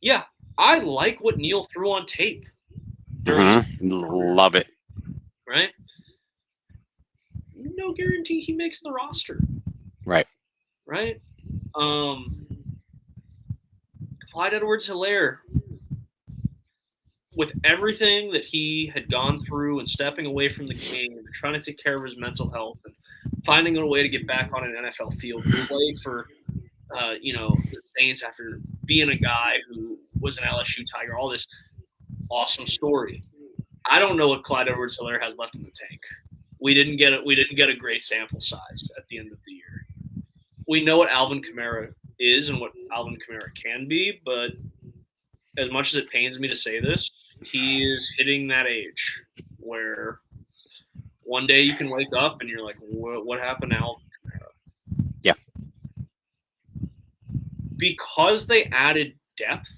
Yeah, I like what Neal threw on tape. Love it. Right? No guarantee he makes the roster. Right. Right? Clyde Edwards-Helaire. with everything that he had gone through and stepping away from the game and trying to take care of his mental health and finding a way to get back on an NFL field to play for, the Saints after being a guy who was an LSU Tiger, all this awesome story. I don't know what Clyde Edwards-Helaire has left in the tank. We didn't get it. We didn't get a great sample size at the end of the year. We know what Alvin Kamara is and what Alvin Kamara can be, but as much as it pains me to say this, he is hitting that age where one day you can wake up and you're like, what happened to Alvin Kamara? Yeah. Because they added depth,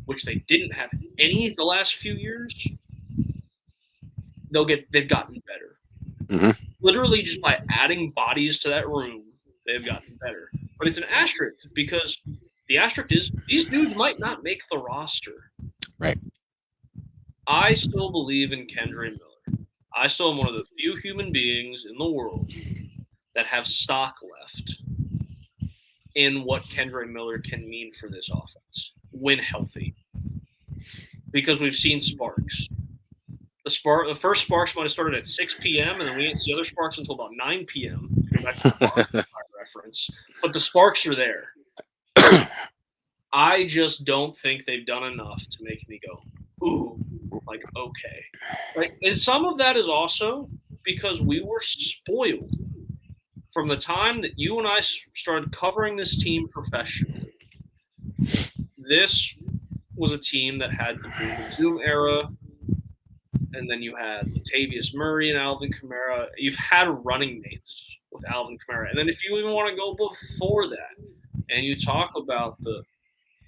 which they didn't have any the last few years, they've gotten better. Mm-hmm. Literally just by adding bodies to that room, they've gotten better. But it's an asterisk because the asterisk is these dudes might not make the roster. Right. I still believe in Kendra Miller. I still am one of the few human beings in the world that have stock left in what Kendra Miller can mean for this offense when healthy. Because we've seen sparks. The first sparks might have started at 6 p.m. and then we didn't see other sparks until about 9 p.m. Back to the reference. But the sparks are there. I just don't think they've done enough to make me go, ooh, like, okay. Like, and some of that is also because we were spoiled from the time that you and I started covering this team professionally. This was a team that had the Boom and Zoom era, and then you had Latavius Murray and Alvin Kamara. You've had running mates with Alvin Kamara. And then if you even want to go before that, and you talk about the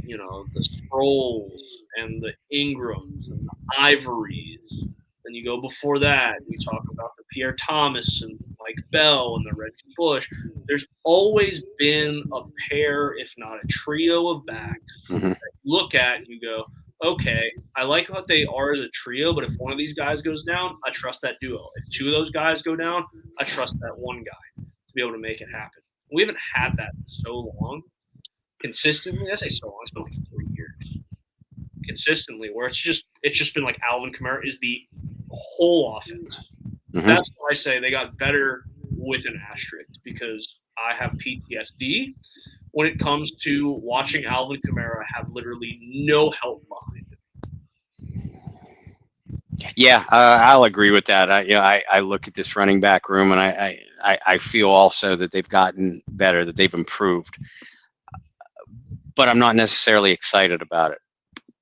Sproles and the Ingrams and the Ivories, then you go before that, and you talk about the Pierre Thomas and Mike Bell and the Reggie Bush. There's always been a pair, if not a trio of backs Mm-hmm. that you look at and you go, okay, I like what they are as a trio, but if one of these guys goes down, I trust that duo. If two of those guys go down, I trust that one guy to be able to make it happen. We haven't had that in so long. Consistently, I say so long, it's been like 3 years. Consistently, where it's just been like Alvin Kamara is the whole offense. Mm-hmm. That's why I say they got better with an asterisk, because I have PTSD when it comes to watching Alvin Kamara have literally no help behind him. Yeah, I'll agree with that. I look at this running back room and I feel also that they've gotten better, that they've improved. But I'm not necessarily excited about it.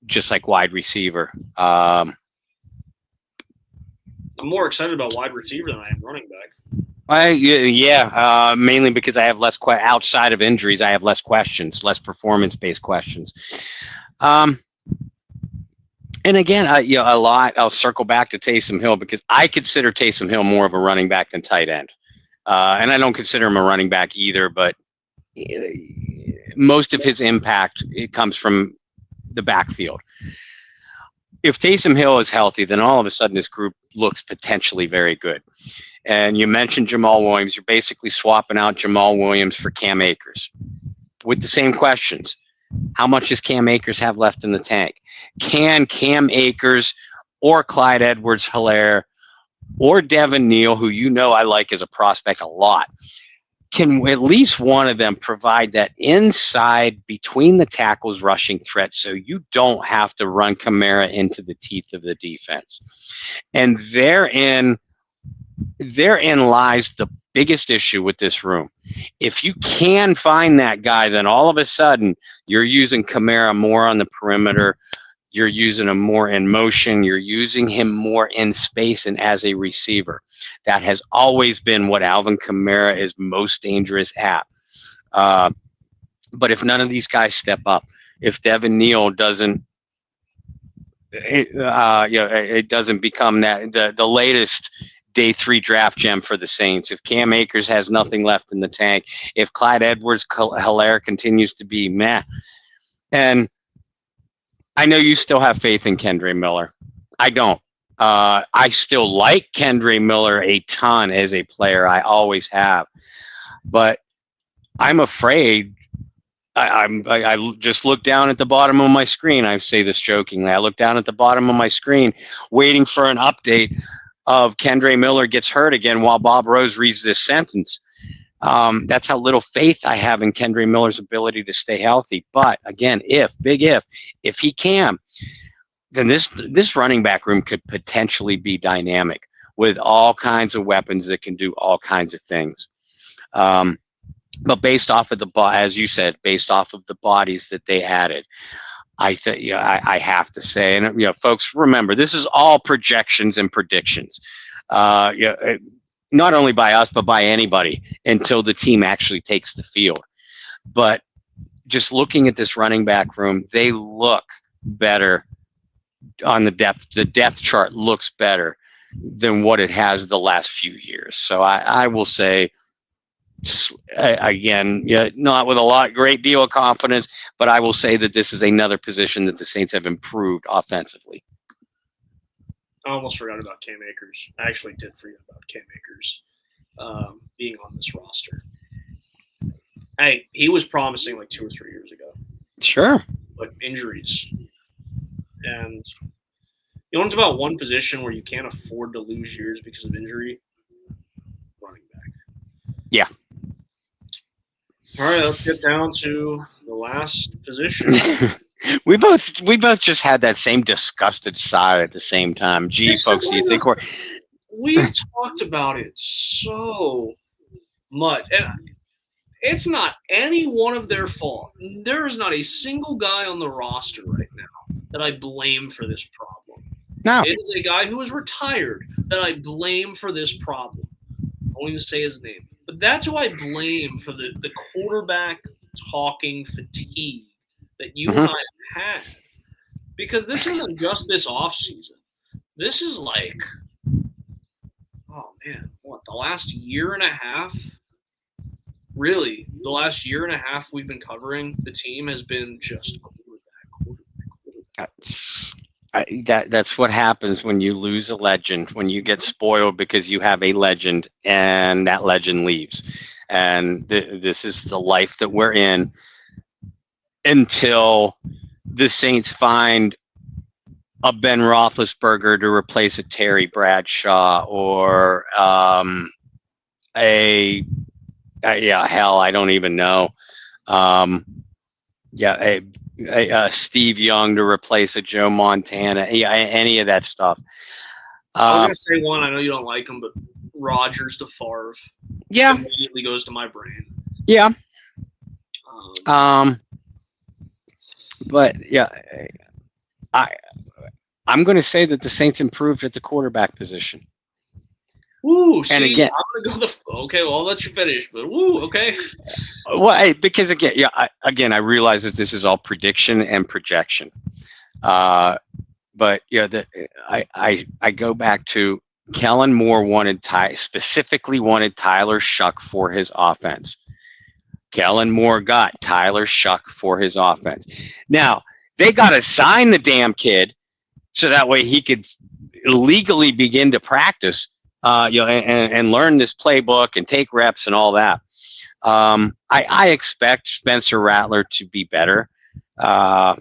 Just like wide receiver. I'm more excited about wide receiver than I am running back. Mainly because I have less outside of injuries. I have less questions, less performance-based questions. And again, a lot. I'll circle back to Taysom Hill because I consider Taysom Hill more of a running back than tight end, and I don't consider him a running back either. But most of his impact comes from the backfield. If Taysom Hill is healthy, then all of a sudden this group looks potentially very good. And you mentioned Jamal Williams. You're basically swapping out Jamal Williams for Cam Akers with the same questions. How much does Cam Akers have left in the tank? Can Cam Akers or Clyde Edwards-Helaire or Devin Neal, who I like as a prospect a lot, can at least one of them provide that inside between the tackles rushing threat so you don't have to run Kamara into the teeth of the defense? And therein lies the biggest issue with this room. If you can find that guy, then all of a sudden you're using Kamara more on the perimeter. You're using him more in motion. You're using him more in space and as a receiver. That has always been what Alvin Kamara is most dangerous at. But if none of these guys step up, if Devin Neal doesn't, it doesn't become the latest day 3 draft gem for the Saints. If Cam Akers has nothing left in the tank, if Clyde Edwards-Helaire continues to be meh, and I know you still have faith in Kendra Miller. I don't. I still like Kendra Miller a ton as a player. I always have. But I'm afraid I just look down at the bottom of my screen. I say this jokingly. I look down at the bottom of my screen, waiting for an update of Kendre Miller gets hurt again while Bob Rose reads this sentence. That's how little faith I have in Kendre Miller's ability to stay healthy. But again, if he can, then this running back room could potentially be dynamic with all kinds of weapons that can do all kinds of things. But based off of as you said, based off of the bodies that they added, I think I have to say, and folks, remember this is all projections and predictions. Not only by us but by anybody until the team actually takes the field. But just looking at this running back room, they look better on the depth. The depth chart looks better than what it has the last few years. So I will say, again, not with a great deal of confidence, but I will say that this is another position that the Saints have improved offensively. I almost forgot about Cam Akers. I actually did forget about Cam Akers being on this roster. Hey, he was promising like 2 or 3 years ago. Sure. But injuries. And it's about one position where you can't afford to lose years because of injury. Running back. Yeah. All right, let's get down to the last position. We both just had that same disgusted sigh at the same time. Gee, folks, do you think we've talked about it so much, and it's not any one of their fault. There is not a single guy on the roster right now that I blame for this problem. No. It is a guy who is retired that I blame for this problem. I won't even say his name. But that's who I blame for the quarterback talking fatigue that you and I have had. Because this isn't just this offseason. This is like, the last year and a half? Really, the last year and a half we've been covering the team has been just quarterback. That's what happens when you lose a legend, when you get spoiled because you have a legend and that legend leaves. And this is the life that we're in until the Saints find a Ben Roethlisberger to replace a Terry Bradshaw or I don't even know. Steve Young to replace a Joe Montana. Yeah, any of that stuff. I was gonna say one. I know you don't like him, but Rodgers to Favre. Yeah, immediately goes to my brain. Yeah. But yeah, I'm going to say that the Saints improved at the quarterback position. Woo! See, and again, I'm gonna go okay. Well, I'll let you finish, but woo, okay. Well, because again, I realize that this is all prediction and projection, but I go back to Kellen Moore specifically wanted Tyler Shuck for his offense. Kellen Moore got Tyler Shuck for his offense. Now they got to sign the damn kid so that way he could legally begin to practice. And learn this playbook and take reps and all that. I expect Spencer Rattler to be better. I'm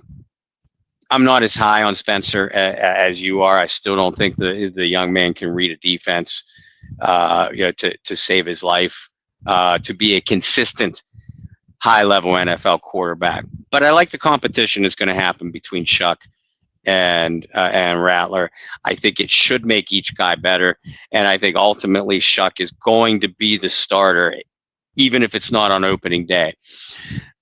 not as high on Spencer as you are. I still don't think the young man can read a defense, to save his life, to be a consistent high-level NFL quarterback. But I like the competition that's going to happen between Shuck and Rattler. I think it should make each guy better, and I think ultimately Shuck is going to be the starter, even if it's not on opening day.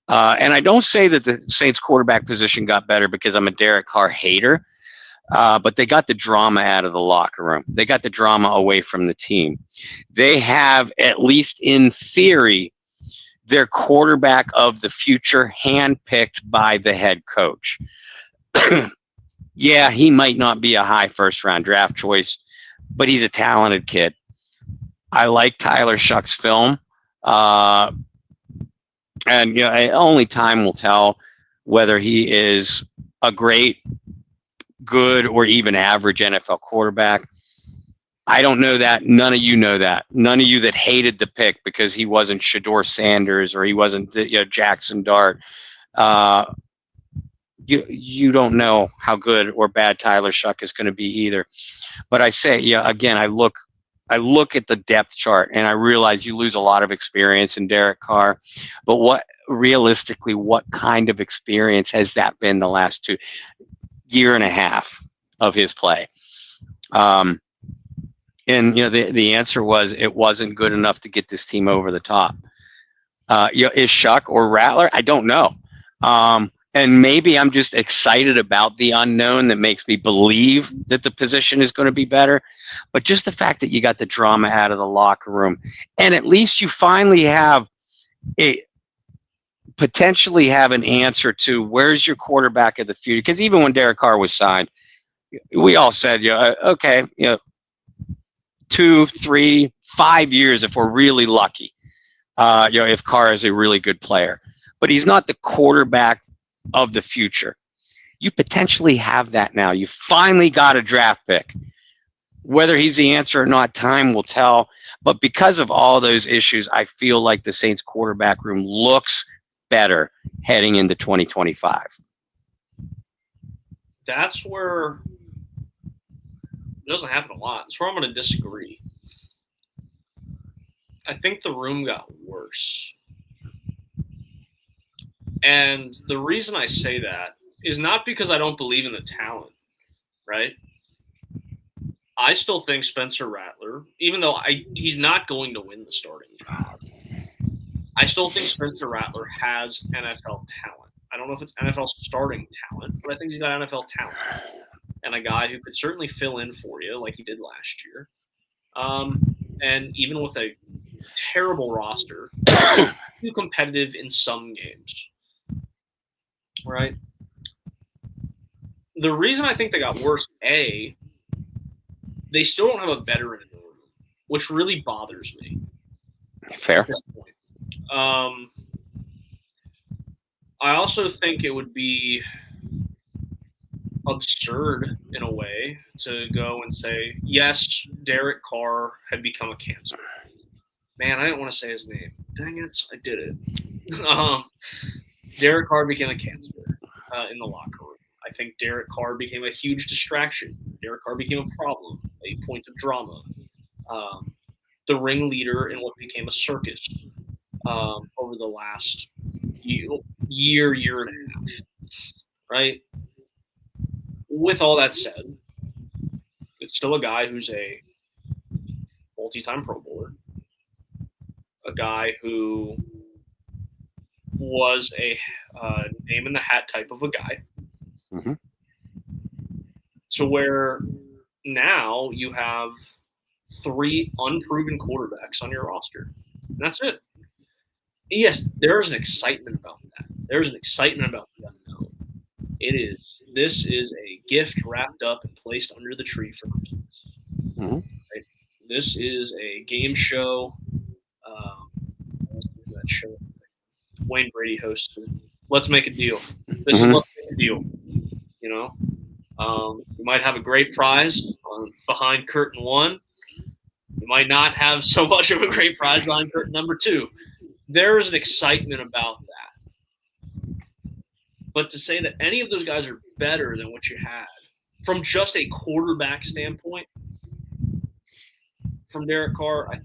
And I don't say that the Saints quarterback position got better because I'm a Derek Carr hater, but they got the drama out of the locker room. They got the drama away from the team. They have, at least in theory, their quarterback of the future handpicked by the head coach. Yeah, he might not be a high first-round draft choice, but he's a talented kid. I like Tyler Shuck's film, and only time will tell whether he is a great, good, or even average NFL quarterback. I don't know that. None of you know that. None of you that hated the pick because he wasn't Shador Sanders or he wasn't Jackson Dart. You don't know how good or bad Tyler Shuck is going to be either. But I say, again, I look at the depth chart and I realize you lose a lot of experience in Derek Carr. But what kind of experience has that been the last 2 year and a half of his play? And the answer was it wasn't good enough to get this team over the top. Is Shuck or Rattler? I don't know. And maybe I'm just excited about the unknown that makes me believe that the position is going to be better. But just the fact that you got the drama out of the locker room, and at least you finally potentially have an answer to where's your quarterback of the future. Because even when Derek Carr was signed, we all said, okay, 2, 3, 5 years if we're really lucky. If Carr is a really good player, but he's not the quarterback of the future. You potentially have that now. You finally got a draft pick. Whether he's the answer or not, time will tell. But because of all those issues, I feel like the Saints quarterback room looks better heading into 2025. That's where it doesn't happen a lot. That's where I'm going to disagree. I think the room got worse. And the reason I say that is not because I don't believe in the talent, right? I still think Spencer Rattler, even though he's not going to win the starting job, I still think Spencer Rattler has NFL talent. I don't know if it's NFL starting talent, but I think he's got NFL talent. And a guy who could certainly fill in for you like he did last year. And even with a terrible roster, too competitive in some games. Right? The reason I think they got worse, they still don't have a veteran in the room, which really bothers me. Fair. At this point. I also think it would be absurd in a way to go and say, yes, Derek Carr had become a cancer. Man, I didn't want to say his name. Dang it, I did it. Derek Carr became a cancer in the locker room. I think Derek Carr became a huge distraction. Derek Carr became a problem, a point of drama. The ringleader in what became a circus over the last year and a half. Right? With all that said, it's still a guy who's a multi-time Pro Bowler, a guy who was a name in the hat type of a guy. Mm-hmm. So where now you have 3 unproven quarterbacks on your roster. And that's it. Yes, there's an excitement about that. There's an excitement about the unknown. This is a gift wrapped up and placed under the tree for Christmas. Mm-hmm. Right? This is a game show. That show Wayne Brady hosted. Let's make a deal. This is let's make a deal. You might have a great prize behind curtain 1. You might not have so much of a great prize behind curtain number 2. There is an excitement about that. But to say that any of those guys are better than what you had from just a quarterback standpoint from Derek Carr, I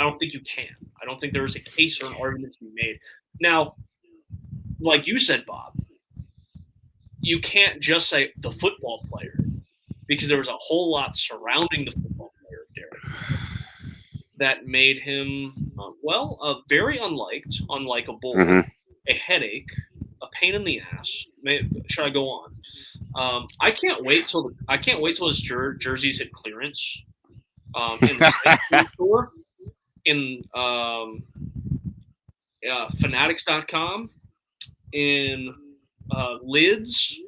don't think you can. I don't think there is a case or an argument to be made. Now, like you said, Bob, you can't just say the football player because there was a whole lot surrounding the football player of Derek that made him, very unliked, unlikable, a headache, a pain in the ass. Should I go on? I can't wait till his jerseys hit clearance in the store, in Fanatics.com, in Lids,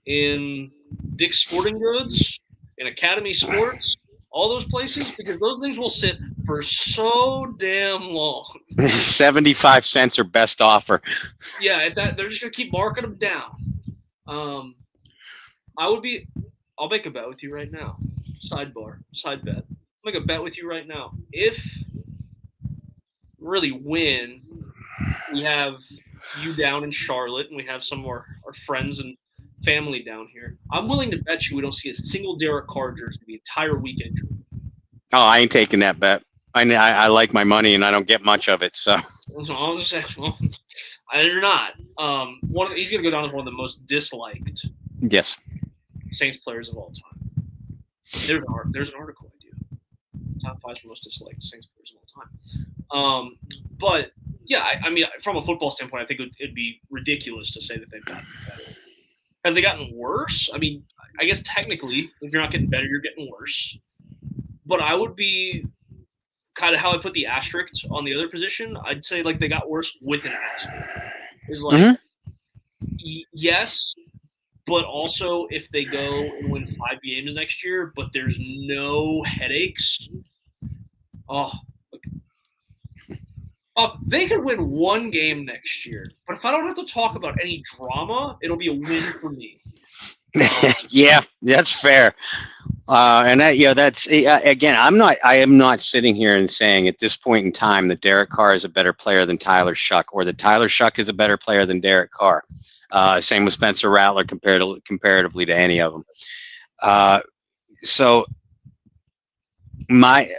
in Dick's Sporting Goods, in Academy Sports, all those places, because those things will sit for so damn long. 75 cents or best offer. Yeah, they're just gonna keep marking them down. I'll make a bet with you right now. Side bet. make a bet with you right now. If really win, we have you down in Charlotte, and we have some of our friends and family down here. I'm willing to bet you we don't see a single Derek Carr jersey the entire weekend. Oh, I ain't taking that bet. I like my money, and I don't get much of it. So I'll just say, well, you're not. He's going to go down as one of the most disliked yes, Saints players of all time. There's an article I do. Top 5 most disliked Saints players of all time. But yeah, I mean, from a football standpoint, I think it'd be ridiculous to say that they've gotten better. Have they gotten worse? I mean, I guess technically, if you're not getting better, you're getting worse. But I would be kind of how I put the asterisk on the other position. I'd say like they got worse with an asterisk. Is like yes, but also if they go and win 5 games next year, but there's no headaches. They could win 1 game next year, but if I don't have to talk about any drama, it'll be a win for me. yeah, that's fair. And that, that's again, I am not sitting here and saying at this point in time that Derek Carr is a better player than Tyler Shuck, or that Tyler Shuck is a better player than Derek Carr. Same with Spencer Rattler comparatively to any of them. So my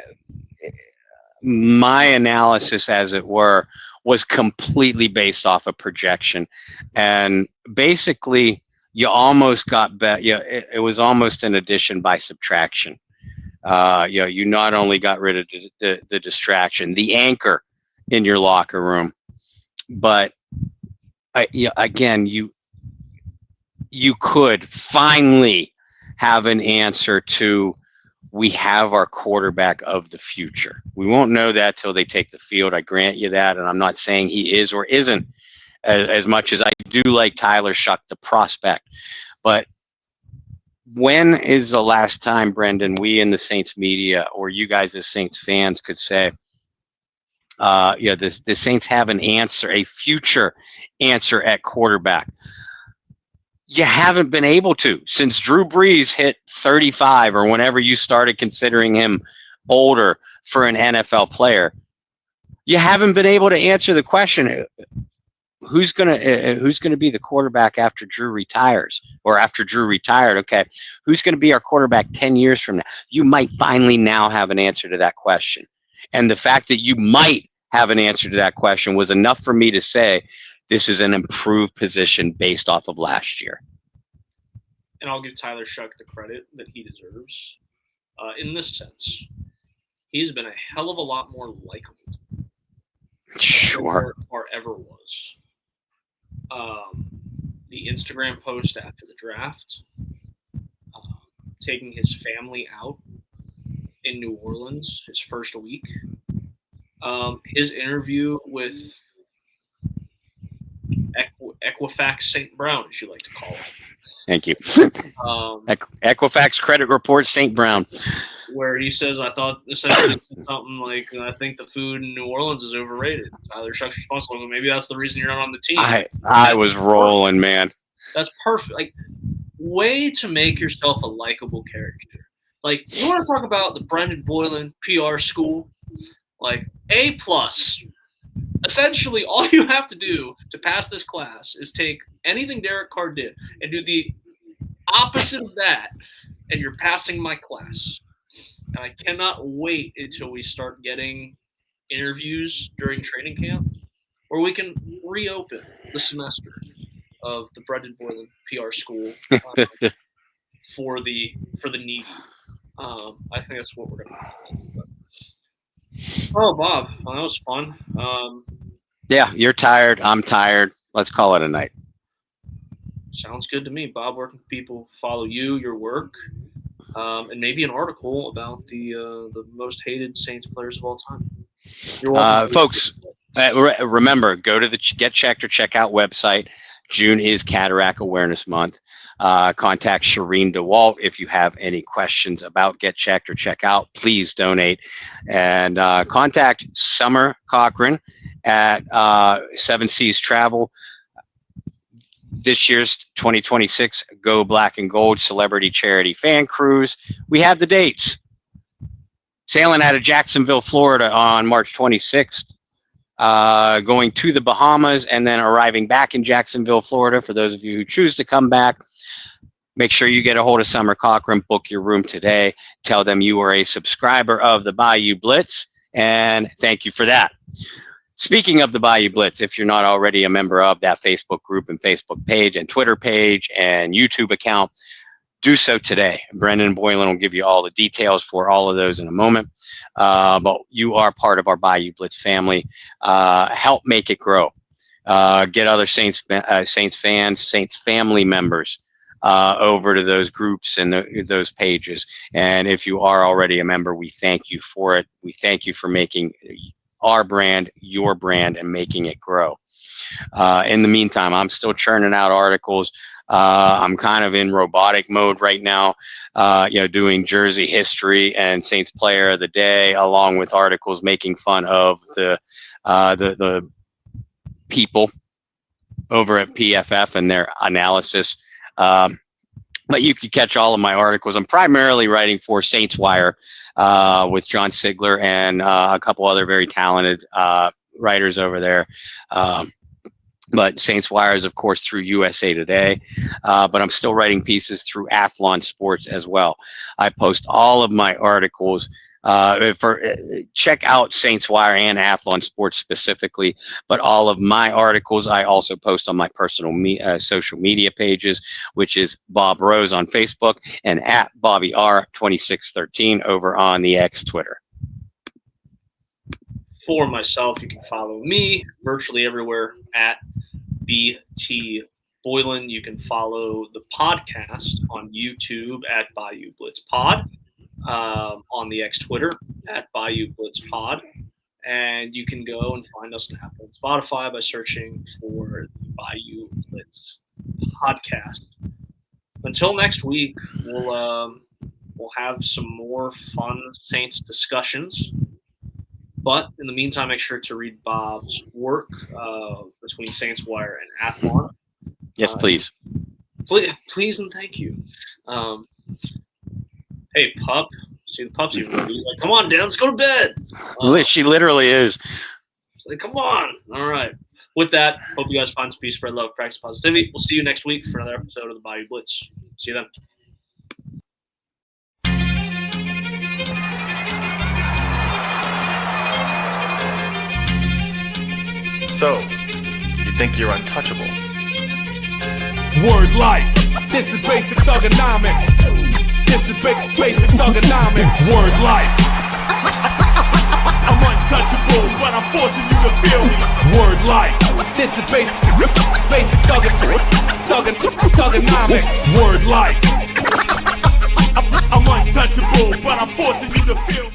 analysis, as it were, was completely based off of projection, and basically you almost got bet. It was almost an addition by subtraction. You not only got rid of the distraction, the anchor in your locker room, but again, you could finally have an answer to, we have our quarterback of the future. We won't know that till they take the field. I grant you that. And I'm not saying he is or isn't, as much as I do like Tyler Shuck, the prospect. But when is the last time, Brendan, we in the Saints media, or you guys as Saints fans, could say, the Saints have an answer, a future answer at quarterback? You haven't been able to since Drew Brees hit 35, or whenever you started considering him older for an NFL player. You haven't been able to answer the question, who's gonna be the quarterback after Drew retires, or after Drew retired? Okay, who's gonna be our quarterback 10 years from now? You might finally now have an answer to that question, and the fact that you might have an answer to that question was enough for me to say this is an improved position based off of last year. And I'll give Tyler Shuck the credit that he deserves in this sense. He's been a hell of a lot more likable. Sure. Or ever was. The Instagram post after the draft, taking his family out in New Orleans his first week, his interview with Equifax St. Brown, as you like to call it. Thank you. Equifax credit report St. Brown, where he says, I thought essentially something like, I think the food in New Orleans is overrated. Tyler Shuck's responsible. Maybe that's the reason you're not on the team. I was rolling, man. That's perfect. Like, way to make yourself a likable character. Like, you want to talk about the Brendan Boylan PR school? Like, A+. Essentially, all you have to do to pass this class is take anything Derek Carr did and do the opposite of that, and you're passing my class. And I cannot wait until we start getting interviews during training camp where we can reopen the semester of the Brendan Boylan PR school for the needy. I think that's what we're going to do. Oh, Bob, well, that was fun. Yeah, you're tired. I'm tired. Let's call it a night. Sounds good to me. Bob, where can people follow you, your work, and maybe an article about the most hated Saints players of all time? Folks, remember, go to the Get Checked or Check Out website. June is Cataract Awareness Month. Contact Shireen DeWalt if you have any questions about Get Checked or Check Out. Please donate. And contact Summer Cochran at Seven Seas Travel. This year's 2026 Go Black and Gold Celebrity Charity Fan Cruise. We have the dates. sailing out of Jacksonville, Florida on March 26th, going to the Bahamas and then arriving back in Jacksonville, Florida. For those of you who choose to come back, make sure you get a hold of Summer Cochran, book your room today. Tell them you are a subscriber of the Bayou Blitz, and thank you for that. Speaking of the Bayou Blitz, if you're not already a member of that Facebook group and Facebook page and Twitter page and YouTube account, do so today. Brendan Boylan will give you all the details for all of those in a moment. But you are part of our Bayou Blitz family. Help make it grow. Get other Saints fans, Saints family members over to those groups and those pages. And if you are already a member, we thank you for it. We thank you for making our brand your brand and making it grow. In the meantime, I'm still churning out articles. I'm kind of in robotic mode right now, doing jersey history and Saints Player of the Day, along with articles making fun of the people over at PFF and their analysis. But you can catch all of my articles. I'm primarily writing for Saints Wire with John Sigler and a couple other very talented writers over there. But Saints Wire is, of course, through USA Today. But I'm still writing pieces through Athlon Sports as well. I post all of my articles. Check out Saints Wire and Athlon Sports specifically, but all of my articles I also post on my personal social media pages, which is Bob Rose on Facebook and at Bobby R2613 over on the X Twitter. For myself, you can follow me virtually everywhere at BT Boylan. You can follow the podcast on YouTube at Bayou Blitz Pod. On the X Twitter at Bayou Blitz Pod, and you can go and find us on Apple and Spotify by searching for the Bayou Blitz podcast. Until next week, we'll have some more fun Saints discussions. But in the meantime, make sure to read Bob's work between Saints Wire and Athlon. Yes, please. Please and thank you. Hey, pup. See, the pup's even ready. Like, come on, Dan, let's go to bed. She literally is. Like, come on. All right. With that, hope you guys find some peace, spread love, practice positivity. We'll see you next week for another episode of the Bayou Blitz. See you then. So, you think you're untouchable? Word life. This is basic thugonomics. This is basic thugonomics. Word life. I'm untouchable, but I'm forcing you to feel me. Word life. This is basic thugonomics. Word life. I'm untouchable, but I'm forcing you to feel me.